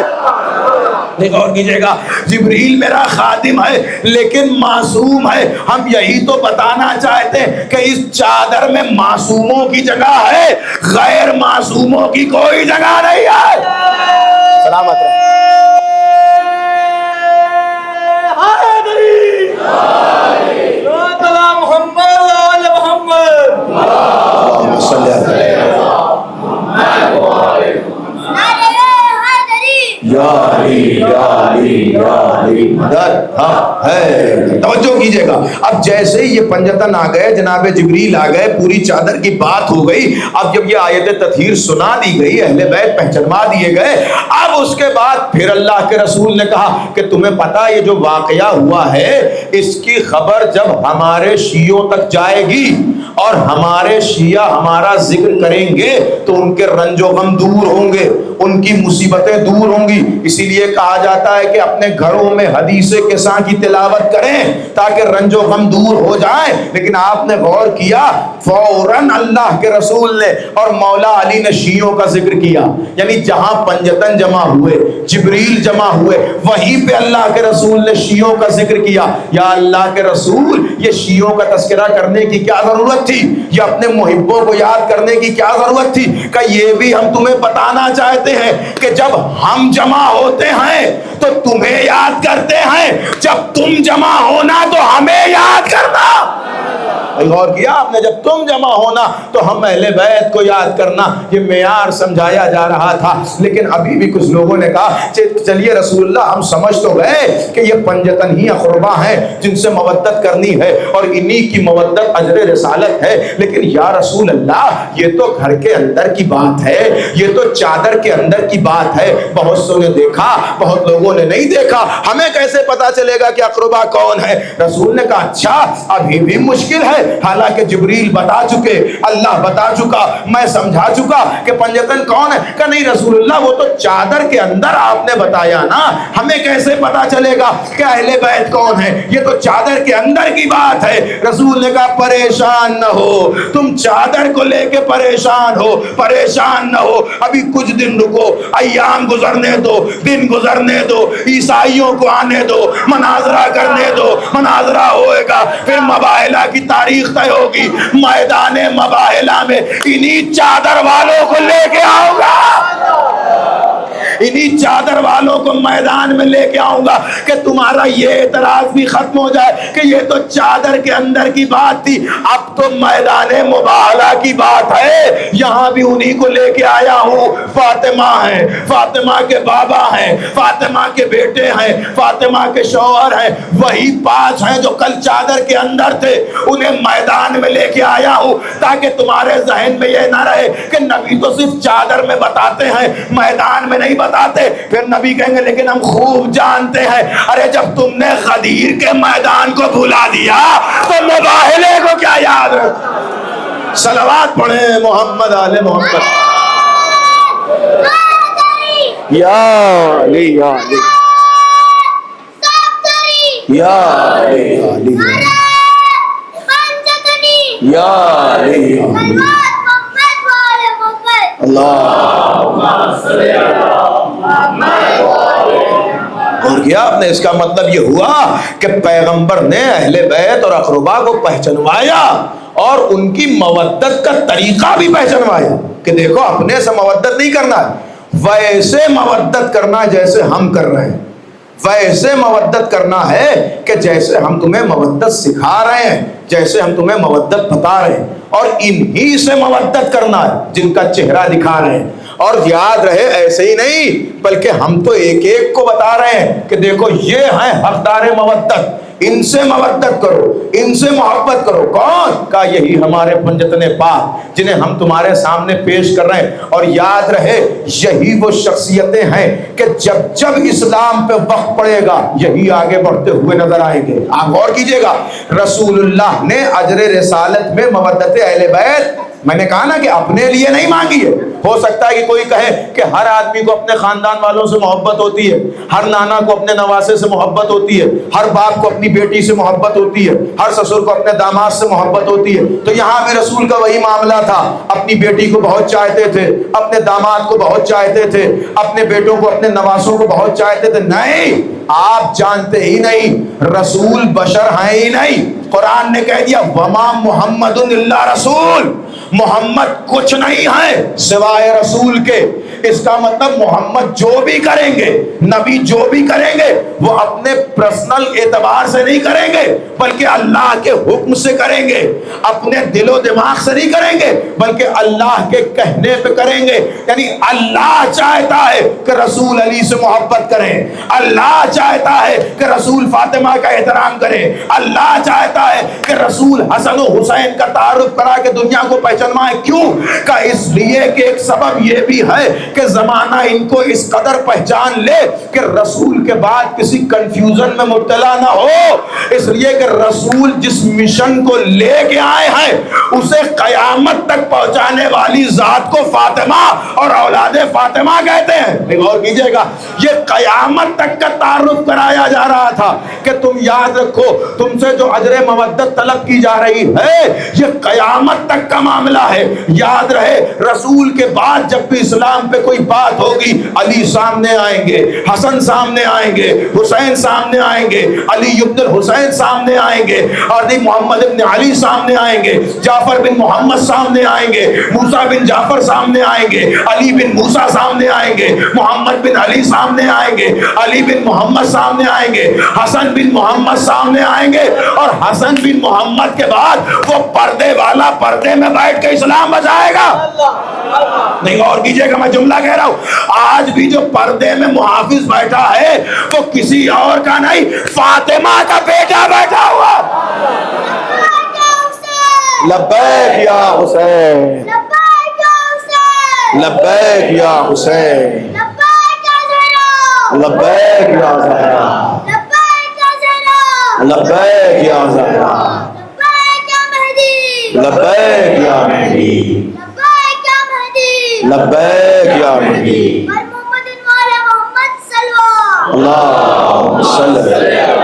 غور کیجئے گا، جبریل میرا خادم ہے لیکن معصوم ہے۔ ہم یہی تو بتانا چاہتے ہیں کہ اس چادر میں معصوموں کی جگہ ہے، غیر معصوموں کی کوئی جگہ نہیں ہے۔ سلامت رہے۔ محمد اللہم صلی علی یا علی یا علی یا علی مدد ہے۔ توجہ کیجئے گا، اب جیسے ہی یہ پنجتن آ گئے، جناب جبریل آ گئے، پوری چادر کی بات ہو گئی۔ اب جب یہ آیت تطہیر سنا دی گئی، اہل بیت پہچنوا دیے گئے، اب اس کے بعد پھر اللہ کے رسول نے کہا کہ تمہیں پتا یہ جو واقعہ ہوا ہے اس کی خبر جب ہمارے شیعوں تک جائے گی اور ہمارے شیعہ ہمارا ذکر کریں گے تو ان کے رنج و غم دور ہوں گے، ان کی مصیبتیں دور ہوں گی۔ اسی لیے کہا جاتا ہے کہ اپنے گھروں میں حدیث کساں کی تلاوت کریں تاکہ رنج و غم دور ہو جائے۔ لیکن آپ نے غور کیا، فوراً اللہ کے رسول نے اور مولا علی نے شیعوں کا ذکر کیا، یعنی جہاں پنجتن جمع ہوئے، جبریل جمع ہوئے، وہیں پہ اللہ کے رسول نے شیعوں کا ذکر کیا۔ یا اللہ کے رسول، یہ شیعوں کا تذکرہ کرنے کی کیا ضرورت تھی؟ یہ اپنے محبوں کو یاد کرنے کی کیا ضرورت تھی؟ کہ یہ بھی ہم تمہیں بتانا چاہتے ہیں کہ جب ہم جمع ہوتے ہیں تو تمہیں یاد کرتے ہیں، جب تم جمع ہونا تو ہمیں یاد کرنا۔ غور کیا آپ نے، جب تم جمع ہونا تو ہم اہل بیت کو یاد کرنا، یہ معیار سمجھایا جا رہا تھا۔ لیکن ابھی بھی کچھ لوگوں نے کہا چلیے رسول اللہ ہم سمجھ تو گئے کہ یہ پنجتن ہی اقربا ہیں جن سے مودت کرنی ہے اور انہی کی مودت اجر رسالت ہے، لیکن یا رسول اللہ یہ تو گھر کے اندر کی بات ہے، یہ تو چادر کے اندر کی بات ہے، بہت سو نے دیکھا، بہت لوگوں نے نہیں دیکھا، ہمیں کیسے پتا چلے گا کہ اقربا کون ہے؟ رسول نے کہا اچھا ابھی بھی مشکل ہے، حالانکہ جبریل بتا چکے، اللہ بتا چکا، میں سمجھا چکا کہ پنجتن کون ہے۔ کہ نہیں رسول اللہ وہ تو چادر کے اندر آپ نے بتایا نا، ہمیں کیسے پتا چلے گا کہ اہل بیت کون ہے؟ یہ تو چادر کے اندر کی بات ہے۔ رسول نے کہا پریشان نہ ہو، تم چادر کو لے کے پریشان ہو، پریشان نہ ہو، ابھی کچھ دن رکو، ایام گزرنے دو، دن گزرنے دو، عیسائیوں کو آنے دو، مناظرہ کرنے دو، مناظرہ ہوئے گا، پھر مباہلہ کی تاریخ طے ہوگی، میدان مباہلہ میں انہی چادر والوں کو لے کے آؤں گا، انہی چادر والوں کو میدان میں لے کے آؤں گا کہ تمہارا یہ اعتراض بھی ختم ہو جائے کہ یہ تو چادر کے اندر کی بات تھی، اب تو میدان مباہلہ کی بات ہے، یہاں بھی انہی کو لے کے آیا ہوں۔ فاطمہ ہیں، فاطمہ کے بابا ہیں، فاطمہ کے بیٹے ہیں، فاطمہ کے شوہر ہیں، وہی 5 ہیں جو کل چادر کے اندر تھے، انہیں میدان میں لے کے آیا ہوں تاکہ تمہارے ذہن میں یہ نہ رہے کہ نبی تو صرف چادر میں بتاتے ہیں، میدان میں نہیں بتاتے۔ پھر نبی کہیں گے لیکن ہم خوب جانتے ہیں، ارے جب تم نے غدیر کے میدان کو بھلا دیا تو مباہلے کو کیا یاد رکھ؟ صلوات پڑھیں محمد آل محمد۔ یا علی یا علی یا علی یا علی یا علی اللہ صلی اور کیا آپ نے؟ اس کا مطلب یہ ہوا کہ پیغمبر نے اہل بیت اور اقربا کو پہچنوایا اور ان کی مودت کا طریقہ بھی پہچنوایا کہ دیکھو اپنے سے مودت نہیں کرنا ہے، ویسے مودت کرنا جیسے ہم کر رہے ہیں، ویسے مودت کرنا ہے کہ جیسے ہم تمہیں مودت سکھا رہے ہیں، جیسے ہم تمہیں مودت بتا رہے ہیں، اور انہی سے مودت کرنا ہے جن کا چہرہ دکھا رہے ہیں۔ اور یاد رہے ایسے ہی نہیں بلکہ ہم تو ایک ایک کو بتا رہے ہیں کہ دیکھو یہ ہیں حقدار مودت، ان سے مودت کرو، ان سے محبت کرو۔ کون؟ کہا یہی ہمارے پنجتن پاک جنہیں ہم تمہارے سامنے پیش کر رہے ہیں۔ اور یاد رہے یہی وہ شخصیتیں ہیں کہ جب جب اسلام پہ وقت پڑے گا یہی آگے بڑھتے ہوئے نظر آئیں گے۔ آپ غور کیجئے گا، رسول اللہ نے اجر رسالت میں مودت اہل بیت میں نے کہا نا کہ اپنے لیے نہیں مانگی ہے۔ ہو سکتا ہے کہ کوئی کہے کہ ہر آدمی کو اپنے خاندان والوں سے محبت ہوتی ہے، ہر نانا کو اپنے نواسے سے محبت ہوتی ہے، ہر باپ کو اپنی بیٹی سے محبت ہوتی ہے، ہر سسر کو اپنے داماد سے محبت ہوتی ہے۔ تو یہاں بھی رسول کا وہی معاملہ تھا، اپنی بیٹی کو بہت چاہتے تھے، اپنے داماد کو بہت چاہتے تھے، اپنے بیٹوں کو اپنے نواسوں کو بہت چاہتے تھے۔ نہیں، آپ جانتے ہی نہیں رسول بشر ہیں ہی نہیں۔ قرآن نے کہہ دیا وما محمد الا رسول، محمد کچھ نہیں ہے سوائے رسول کے۔ اس کا مطلب محمد جو بھی کریں گے، نبی جو بھی کریں گے، وہ اپنے پرسنل اعتبار سے نہیں کریں گے بلکہ اللہ کے حکم سے کریں گے، اپنے دل و دماغ سے نہیں کریں گے بلکہ اللہ کے کہنے پہ کریں گے۔ یعنی اللہ چاہتا ہے کہ رسول علی سے محبت کریں، اللہ چاہتا ہے کہ رسول فاطمہ کا احترام کریں، اللہ چاہتا ہے کہ رسول حسن و حسین کا تعارف کرا کے دنیا کو پہچانوائیں۔ کیوں؟ کہ اس لیے کہ ایک سبب یہ بھی ہے کہ زمانہ ان کو اس قدر پہچان لے کہ رسول کے بعد کسی کنفیوژن میں مبتلا نہ ہو۔ اس لیے کہ رسول جس مشن کو لے کے آئے ہیں اسے قیامت تک پہنچانے والی ذات کو فاطمہ اور اولاد فاطمہ کہتے ہیں۔ غور کیجئے گا، یہ قیامت تک کا تعارف کرایا جا رہا تھا کہ تم یاد رکھو تم سے جو اجر مودت طلب کی جا رہی ہے یہ قیامت تک کا معاملہ ہے۔ یاد رہے رسول کے بعد جب بھی اسلام پہ کوئی بات ہوگی علی سامنے آئیں گے، حسن سامنے آئیں گے، حسین سامنے آئیں گے، علی ابن الحسین سامنے آئیں گے، اور محمد ابن علی سامنے آئیں گے، جعفر بن محمد سامنے آئیں گے، موسیٰ بن جعفر سامنے آئیں گے، علی بن موسیٰ سامنے آئیں گے، محمد بن علی سامنے آئیں گے، علی بن محمد سامنے آئیں گے، حسن بن محمد سامنے آئیں گے، اور حسن بن محمد کے بعد وہ پردے والا پردے میں بیٹھ کے اسلام بچائے گا۔ نہیں غور کیجئے گا، میں جملہ کہہ رہا ہوں، آج بھی جو پردے میں محافظ بیٹھا ہے وہ کسی اور کا نہیں، فاطمہ کا بیٹا بیٹھا ہوا۔ لبیک یا حسین، لبیک یا حسین، لبیک یا زہرا، لبیک یا زہرا، لبیک یا مہدی، لبیک یا مہدی، اللہم صلی اللہ۔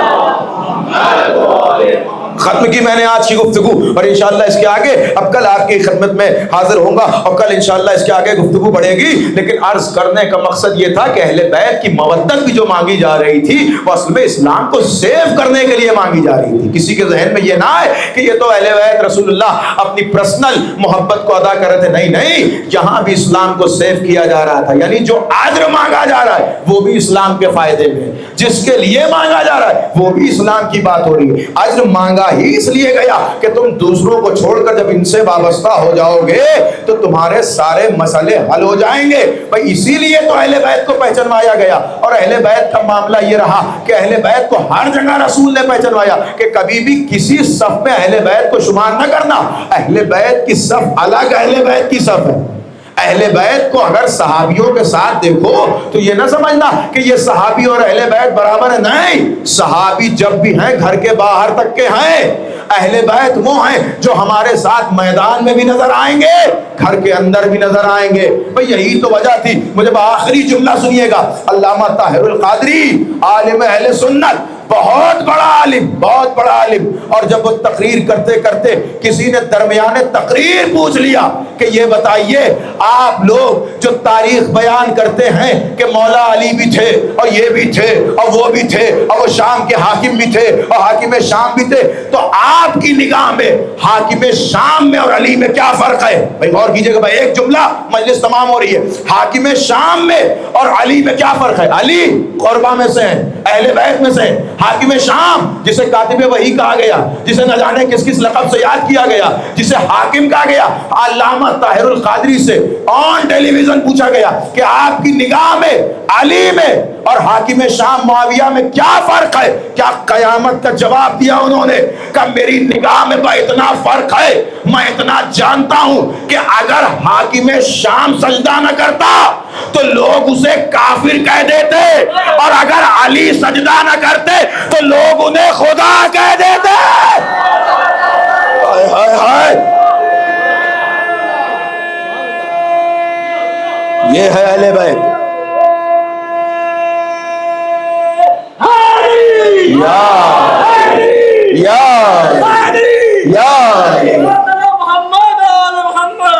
ختم کی میں نے آج کی گفتگو، اور انشاءاللہ اس کے آگے اب کل آپ کی خدمت میں حاضر ہوں گا اور کل انشاءاللہ اس کے آگے گفتگو بڑھے گی۔ لیکن عرض کرنے کا مقصد یہ تھا کہ اہل بیت کی مودت بھی جو مانگی جا رہی تھی وہ اصل میں اسلام کو سیو کرنے کے لیے مانگی جا رہی تھی۔ کسی کے ذہن میں یہ نہ آئے کہ یہ تو اہل بیت رسول اللہ اپنی پرسنل محبت کو ادا کر رہے تھے، نہیں نہیں، یہاں بھی اسلام کو سیو کیا جا رہا تھا۔ یعنی جو اجر مانگا جا رہا ہے وہ بھی اسلام کے فائدے میں، جس کے لیے مانگا جا رہا ہے وہ بھی اسلام کی بات ہو رہی ہے۔ اجر مانگا ہی اس لیے گیا کہ تم دوسروں کو چھوڑ کر جب ان سے وابستہ ہو جاؤ گے تو تمہارے سارے مسئلے حل ہو جائیں گے۔ بھئی اسی لیے تو اہل بیت کو پہچانوایا گیا، اور اہل بیت کا معاملہ یہ رہا کہ اہل بیت کو ہر جگہ رسول نے پہچانوایا کہ کبھی بھی کسی صف میں اہل بیت کو شمار نہ کرنا۔ اہل بیت کی صف الگ اہل بیت کی صف ہے۔ اہل بیت کو اگر صحابیوں کے ساتھ دیکھو تو یہ نہ سمجھنا کہ یہ صحابی اور اہل بیت برابر ہے، نہیں، صحابی جب بھی ہیں گھر کے باہر تک کے ہیں، اہل بیت وہ ہیں جو ہمارے ساتھ میدان میں بھی نظر آئیں گے، گھر کے اندر بھی نظر آئیں گے۔ بھئی یہی تو وجہ تھی۔ مجھے آخری جملہ سنیے گا، علامہ طاہر القادری عالم اہل سنت، بہت بڑا عالم، بہت بڑا عالم، اور جب وہ تقریر کرتے کرتے کسی نے درمیان تقریر پوچھ لیا کہ یہ بتائیے آپ لوگ جو تاریخ بیان کرتے ہیں کہ مولا علی بھی تھے اور یہ بھی تھے اور وہ بھی تھے اور وہ شام کے حاکم بھی تھے اور حاکم شام بھی تھے، تو آپ کی نگاہ میں حاکم شام میں اور علی میں کیا فرق ہے؟ بھائی غور کیجئے گا، بھائی ایک جملہ، مجلس تمام ہو رہی ہے، حاکم شام میں اور علی میں کیا فرق ہے؟ علی قربہ میں سے ہیں، اہل بیت میں سے ہیں، حاکم شام جسے کاتب وحی کہا گیا، جسے نہ جانے کس کس لقب سے یاد کیا گیا، جسے حاکم کہا گیا، علامہ طاہر القادری سے آن ٹیلی ویژن پوچھا گیا کہ آپ کی نگاہ میں علی میں اور حاکم شام معاویہ میں کیا فرق ہے؟ کیا قیامت کا جواب دیا انہوں نے کہ میری نگاہ میں اتنا فرق ہے، میں اتنا جانتا ہوں کہ اگر حاکم شام سجدہ نہ کرتا تو لوگ اسے کافر کہہ دیتے، اور اگر علی سجدہ نہ کرتے تو لوگ انہیں خدا کہہ دیتے۔ ہائے ہائے ہائے، یہ ہے اہل بیت۔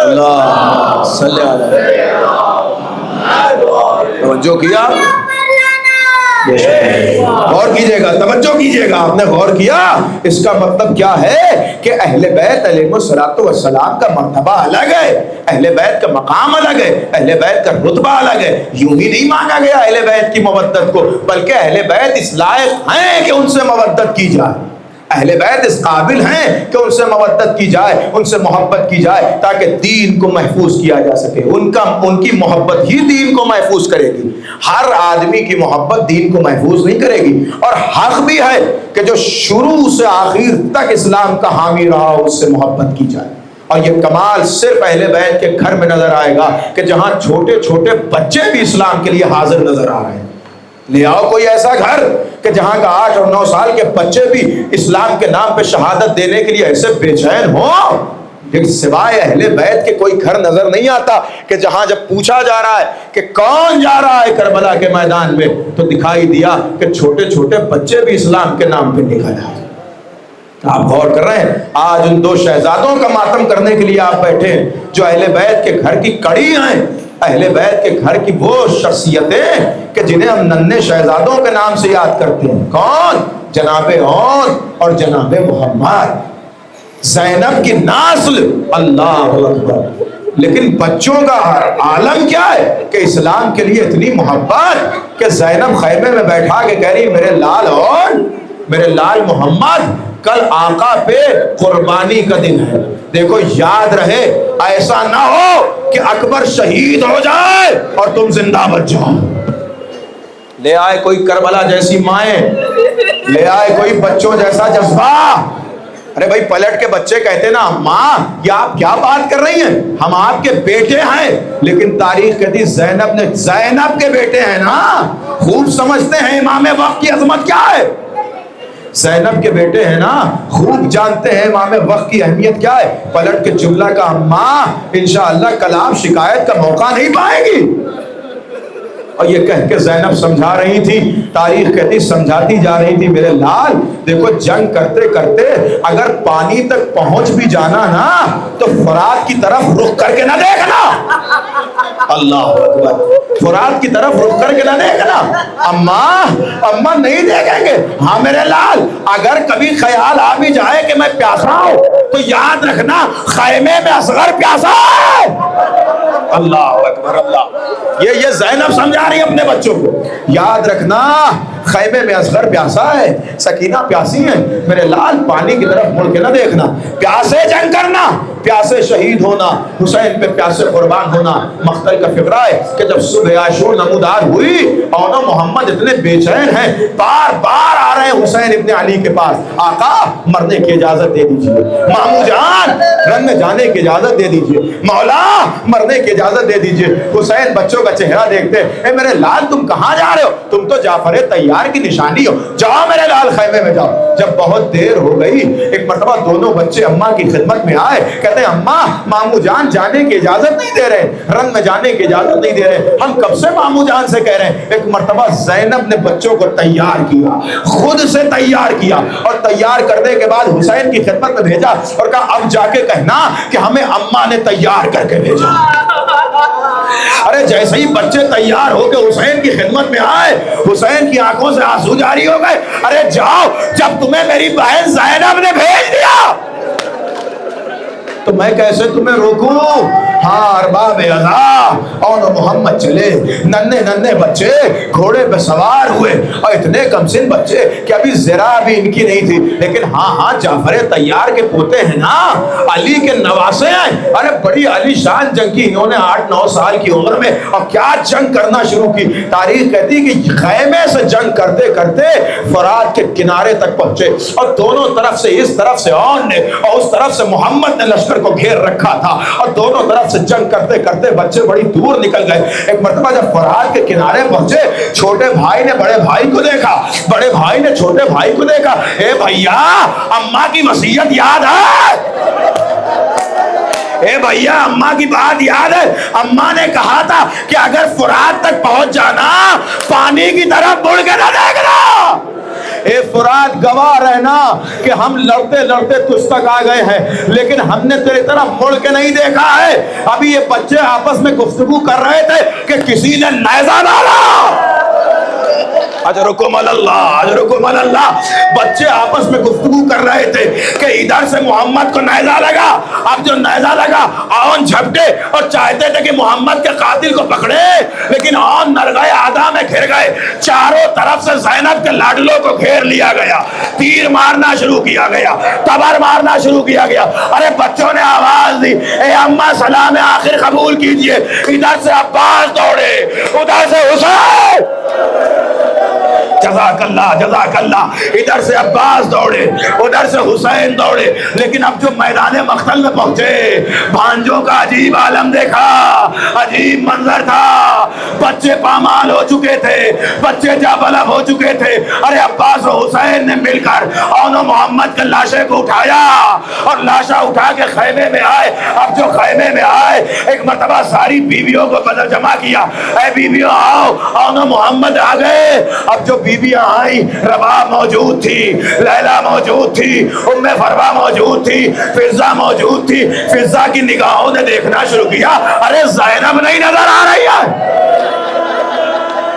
اللہ صلی اللہ علیہ وسلم، توجہ کیا؟ غور کیجئے گا، توجہ کیجئے گا. آپ نے غور کیا؟ اس کا مطلب کیا ہے کہ اہل بیت علیہ الصلوۃ والسلام کا مرتبہ الگ ہے، اہل بیت کا مقام الگ ہے، اہل بیت کا رتبہ الگ ہے. یوں ہی نہیں مانگا گیا اہل بیت کی مودت کو، بلکہ اہل بیت اس لائق ہیں کہ ان سے مودت کی جائے، اہل بیت اس قابل ہیں کہ ان سے مودت کی جائے، ان سے محبت کی جائے، تاکہ دین کو محفوظ کیا جا سکے. ان کی محبت ہی دین کو محفوظ کرے گی. ہر آدمی کی محبت دین کو محفوظ نہیں کرے گی. اور حق بھی ہے کہ جو شروع سے آخر تک اسلام کا حامی رہا اس سے محبت کی جائے. اور یہ کمال صرف اہل بیت کے گھر میں نظر آئے گا کہ جہاں چھوٹے چھوٹے بچے بھی اسلام کے لیے حاضر نظر آ رہے ہیں. لے آؤ کوئی ایسا گھر کہ جہاں کا 8 اور 9 سال کے بچے بھی اسلام کے نام پہ شہادت دینے کے لیے ایسے بے چین ہوں. لیکن سوائے اہل بیت کے کوئی گھر نظر نہیں آتا کہ جہاں جب پوچھا جا رہا ہے کہ کون جا رہا ہے کربلا کے میدان میں، تو دکھائی دیا کہ چھوٹے چھوٹے بچے بھی اسلام کے نام پہ نکل آئے. آپ غور کر رہے ہیں؟ آج ان 2 شہزادوں کا ماتم کرنے کے لیے آپ بیٹھے ہیں جو اہل بیت کے گھر کی کڑی ہیں، اہل بیت کے گھر کی وہ شخصیتیں کہ جنہیں ہم ننھے شہزادوں کے نام سے یاد کرتے ہیں. کون؟ جناب اون اور جناب محمد، زینب کی نسل. اللہ اکبر. لیکن بچوں کا عالم کیا ہے کہ اسلام کے لیے اتنی محبت کہ زینب خیمے میں بیٹھا کے کہہ رہی میرے لال اون، میرے لال محمد، کل آقا پہ قربانی کا دن ہے. دیکھو یاد رہے، ایسا نہ ہو کہ اکبر شہید ہو جائے اور تم زندہ بچ جاؤ. لے آئے کوئی کربلا جیسی مائیں، لے آئے کوئی بچوں جیسا جذبہ. ارے بھائی پلٹ کے بچے کہتے نا ماں یہ آپ کیا بات کر رہی ہیں، ہم آپ کے بیٹے ہیں. لیکن تاریخ کہتی زینب کے بیٹے ہیں نا، خوب سمجھتے ہیں امام وقت کی عظمت کیا ہے. زینب کے بیٹے ہیں نا، خوب جانتے ہیں امام وقت کی اہمیت کیا ہے. پلٹ کے جملہ کا اماں انشاءاللہ کل آپ شکایت کا موقع نہیں پائیں گی. اور یہ کہہ کے زینب سمجھا رہی تھی، تاریخ کہتی سمجھاتی جا رہی تھی میرے لال دیکھو جنگ کرتے کرتے اگر پانی تک پہنچ بھی جانا نا تو فرات کی طرف رخ کر کے نہ دیکھنا. اللہ اکبر. فرات کی طرف رخ کر کے نہ دیکھنا. اماں نہیں دیکھیں گے. ہاں میرے لال اگر کبھی خیال آ بھی جائے کہ میں پیاسا ہوں تو یاد رکھنا خیمے میں اصغر پیاسا ہے. اللہ اکبر. اللہ یہ زینب سمجھا رہی ہے اپنے بچوں کو. یاد رکھنا خیمے میں اصغر پیاسا ہے، سکینہ پیاسی ہیں. میرے لال پانی کی طرف مڑ کے نہ دیکھنا. پیاسے جنگ کرنا، پیاسے شہید ہونا، حسین پہ پیاسے قربان ہونا. مقتل کا فقرہ ہے کہ جب صبح عاشور نمودار ہوئی اور محمد اتنے بے چین ہیں، بار بار آ رہے ہیں حسین ابن علی کے پاس. آقا مرنے کی اجازت دے دیجیے، مامو جان رن میں جانے کی اجازت دے دیجیے، مولا مرنے کی اجازت دے دیجیے. حسین بچوں کا چہرہ دیکھتے اے میرے لال تم کہاں جا رہے ہو، تم تو جعفر تیار کی نشانی ہو، جاؤ میرے لال خیمے میں جاؤ. جب بہت دیر ہو گئی ایک مرتبہ دونوں بچے اماں کی خدمت میں آئے. کہتے ہیں اماں مامو جان جانے کی اجازت نہیں دے رہے، رن میں جانے کی اجازت نہیں دے رہے، ہم کب سے مامو جان سے کہہ رہے ہیں. ایک مرتبہ زینب نے بچوں کو تیار کیا، خود سے تیار کیا، اور تیار کرنے کے بعد حسین کی خدمت میں بھیجا اور کہا اب جا کے کہنا کہ ہمیں اماں نے تیار کر کے بھیجا. ارے جیسے ہی بچے تیار ہو کے حسین کی خدمت میں آئے، حسین کی آنکھوں سے آنسو جاری ہو گئے. ارے جاؤ، جب تمہیں میری بہن زینب نے بھیج دیا تو میں کیسے تمہیں روکوں. ہاں ارباب عزا اور محمد چلے، ننھے ننھے بچے گھوڑے پہ سوار ہوئے، اور اتنے کم سن بچے کہ ابھی ذرا بھی ان کی نہیں تھی. لیکن ہاں جعفر تیار کے پوتے ہیں نا، علی کے نواسے ہیں. ارے بڑی علی شان جنگ کی انہوں نے 8-9 سال کی عمر میں، اور کیا جنگ کرنا شروع کی. تاریخ کہتی کہ خیمے سے جنگ کرتے کرتے فرات کے کنارے تک پہنچے، اور دونوں طرف سے، اس طرف سے اون نے اور اس طرف سے محمد نے لشکر کو گھیر رکھا تھا، اور دونوں طرف سے جنگ کرتے کرتے بچے بڑی دور نکل گئے. ایک مرتبہ جب فرات کے کنارے پہنچے، چھوٹے بھائی نے بڑے بھائی کو دیکھا، بڑے بھائی نے چھوٹے بھائی کو دیکھا. اے بھیا اماں کی وصیت یاد ہے؟ اے بھیا اماں کی بات یاد ہے؟ اماں نے کہا تھا کہ اگر فرات تک پہنچ جانا پانی کی طرف مڑ کے نہ دیکھنا. اے فرات گواہ رہنا کہ ہم لڑتے لڑتے تجھ تک آ گئے ہیں، لیکن ہم نے تیری طرف مڑ کے نہیں دیکھا ہے. ابھی یہ بچے آپس میں گفتگو کر رہے تھے کہ کسی نے نیزہ ڈالا. اجرکم اللہ اجرکم اللہ. بچے آپس میں گفتگو کر رہے تھے کہ ادھر سے محمد کو نیزہ لگا. اب جو نیزہ لگا آن جھپٹے اور چاہتے تھے کہ محمد کے قاتل کو پکڑے, لیکن آن نر گئے, آدھا میں گھر گئے. چاروں طرف سے زینب کے لاڈلوں کو گھیر لیا گیا, تیر مارنا شروع کیا گیا, تبر مارنا شروع کیا گیا. ارے بچوں نے آواز دی, اے اماں سلام آخر قبول کیجئے. ادھر سے عباس دوڑے, ادھر سے حسین, جزاک اللہ جزاک اللہ. ادھر سے عباس دوڑے, ادھر سے حسین دوڑے. لیکن اب جو میدان مقتل میں پہنچے, بھانجوں کا عجیب عالم دیکھا, عجیب منظر تھا. بچے پامال ہو چکے تھے, بچے جابلب ہو چکے تھے. ارے عباس و حسین نے مل کر اون و محمد کے لاشے کو اٹھایا اور لاشا اٹھا کے خیمے میں آئے. اب جو خیمے میں آئے, ایک مرتبہ ساری بیویوں کو بدل جمع کیا, اے بیویوں آؤ, اون و محمد آ گئے. اب جو بیویاں آئیں, رباب موجود تھی, لیلا موجود تھی, ام فروا موجود تھی, فضا موجود تھی. فضا کی نگاہوں نے دیکھنا شروع کیا, ارے زینب نہیں نظر آ رہی ہے.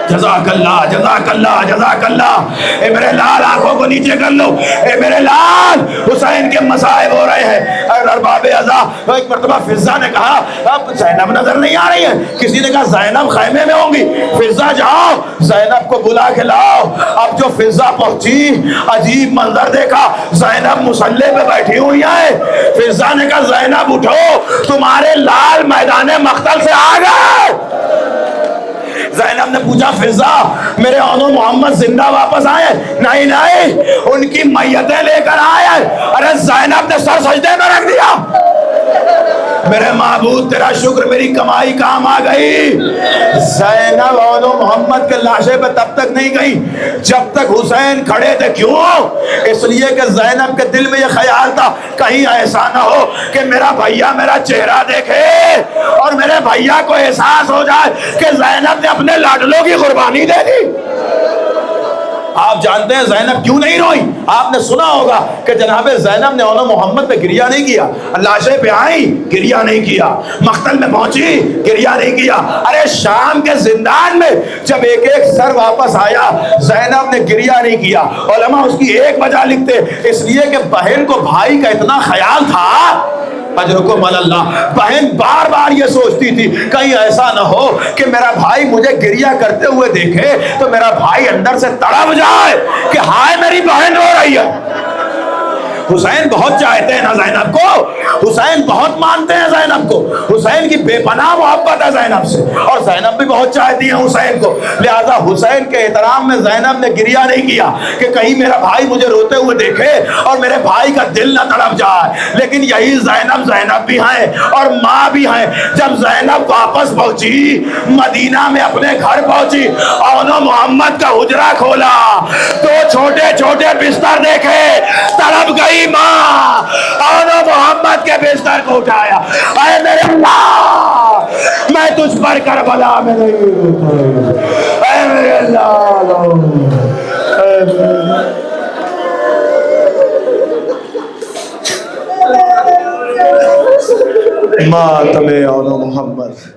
جزاک اللہ جزاک اللہ جزاک اللہ. اے میرے لال آنکھوں کو نیچے کر لو, اے میرے لال, حسین کے مصائب ہو رہے ہیں. ارباب ازا, ایک مرتبہ فضا نے کہا اب زینب نظر نہیں آ رہی ہے. کسی نے کہا زینب خیمے میں ہوں گی. فضا جاؤ زینب کو بلا کے لاؤ. اب جو فضا پہنچی, عجیب منظر دیکھا, زینب مصلی پہ بیٹھی ہوئی ہے. فضا نے کہا زینب اٹھو, تمہارے لال میدان مقتل سے آ گئے. زینب نے پوچھا فضا میرے اون و محمد زندہ واپس آئے؟ نہیں نہیں, ان کی میتیں لے کر آئے. ارے زینب نے سر سجدے میں رکھ دیا, میرے معبود تیرا شکر, میری کمائی کام آ گئی. زینب اون و محمد کے لاشے پہ تب تک نہیں گئی جب تک حسین کھڑے تھے. کیوں؟ اس لیے کہ زینب کے دل میں یہ خیال تھا کہیں ایسا نہ ہو کہ میرا بھیا میرا چہرہ دیکھے اور میرے بھیا کو احساس ہو جائے کہ زینب نے اپنے لاڈلوں کی قربانی دے دی. آپ جانتے ہیں زینب کیوں نہیں روئی؟ آپ نے سنا ہوگا کہ جناب زینب نے اون و محمد پہ گریہ نہیں کیا. لاشیں پہ آئی, گریہ نہیں کیا. مقتل میں پہنچی, گریہ نہیں کیا. ارے شام کے زندان میں جب ایک ایک سر واپس آیا, زینب نے گریہ نہیں کیا. علماء اس کی ایک وجہ لکھتے, اس لیے کہ بہن کو بھائی کا اتنا خیال تھا. اجرکم اللہ. بہن بار بار یہ سوچتی تھی کہیں ایسا نہ ہو کہ میرا بھائی مجھے گریہ کرتے ہوئے دیکھے تو میرا بھائی اندر سے تڑپ جائے کہ ہائے میری بہن رو رہی ہے. حسین بہت چاہتے ہیں نا زینب کو, حسین بہت مانتے ہیں زینب کو, حسین کی بے پناہ محبت ہے زینب سے, اور زینب بھی بہت چاہتی ہیں حسین کو. لہذا حسین کے احترام میں زینب نے گریہ نہیں کیا کہ کہیں میرا بھائی مجھے روتے ہوئے دیکھے اور میرے بھائی کا دل نہ تڑپ جائے. لیکن یہی زینب بھی ہیں اور ماں بھی ہیں. جب زینب واپس پہنچی, مدینہ میں اپنے گھر پہنچی, اون و محمد کا حجرہ کھولا, دو چھوٹے چھوٹے بستر دیکھے, تڑپ گئی ماں. اون و محمد کے بستر کو اٹھایا, اے میرے اللہ میں تجھ پر کربلا میں نہیں روتا, اے میرے اللہ ماتم اون و محمد.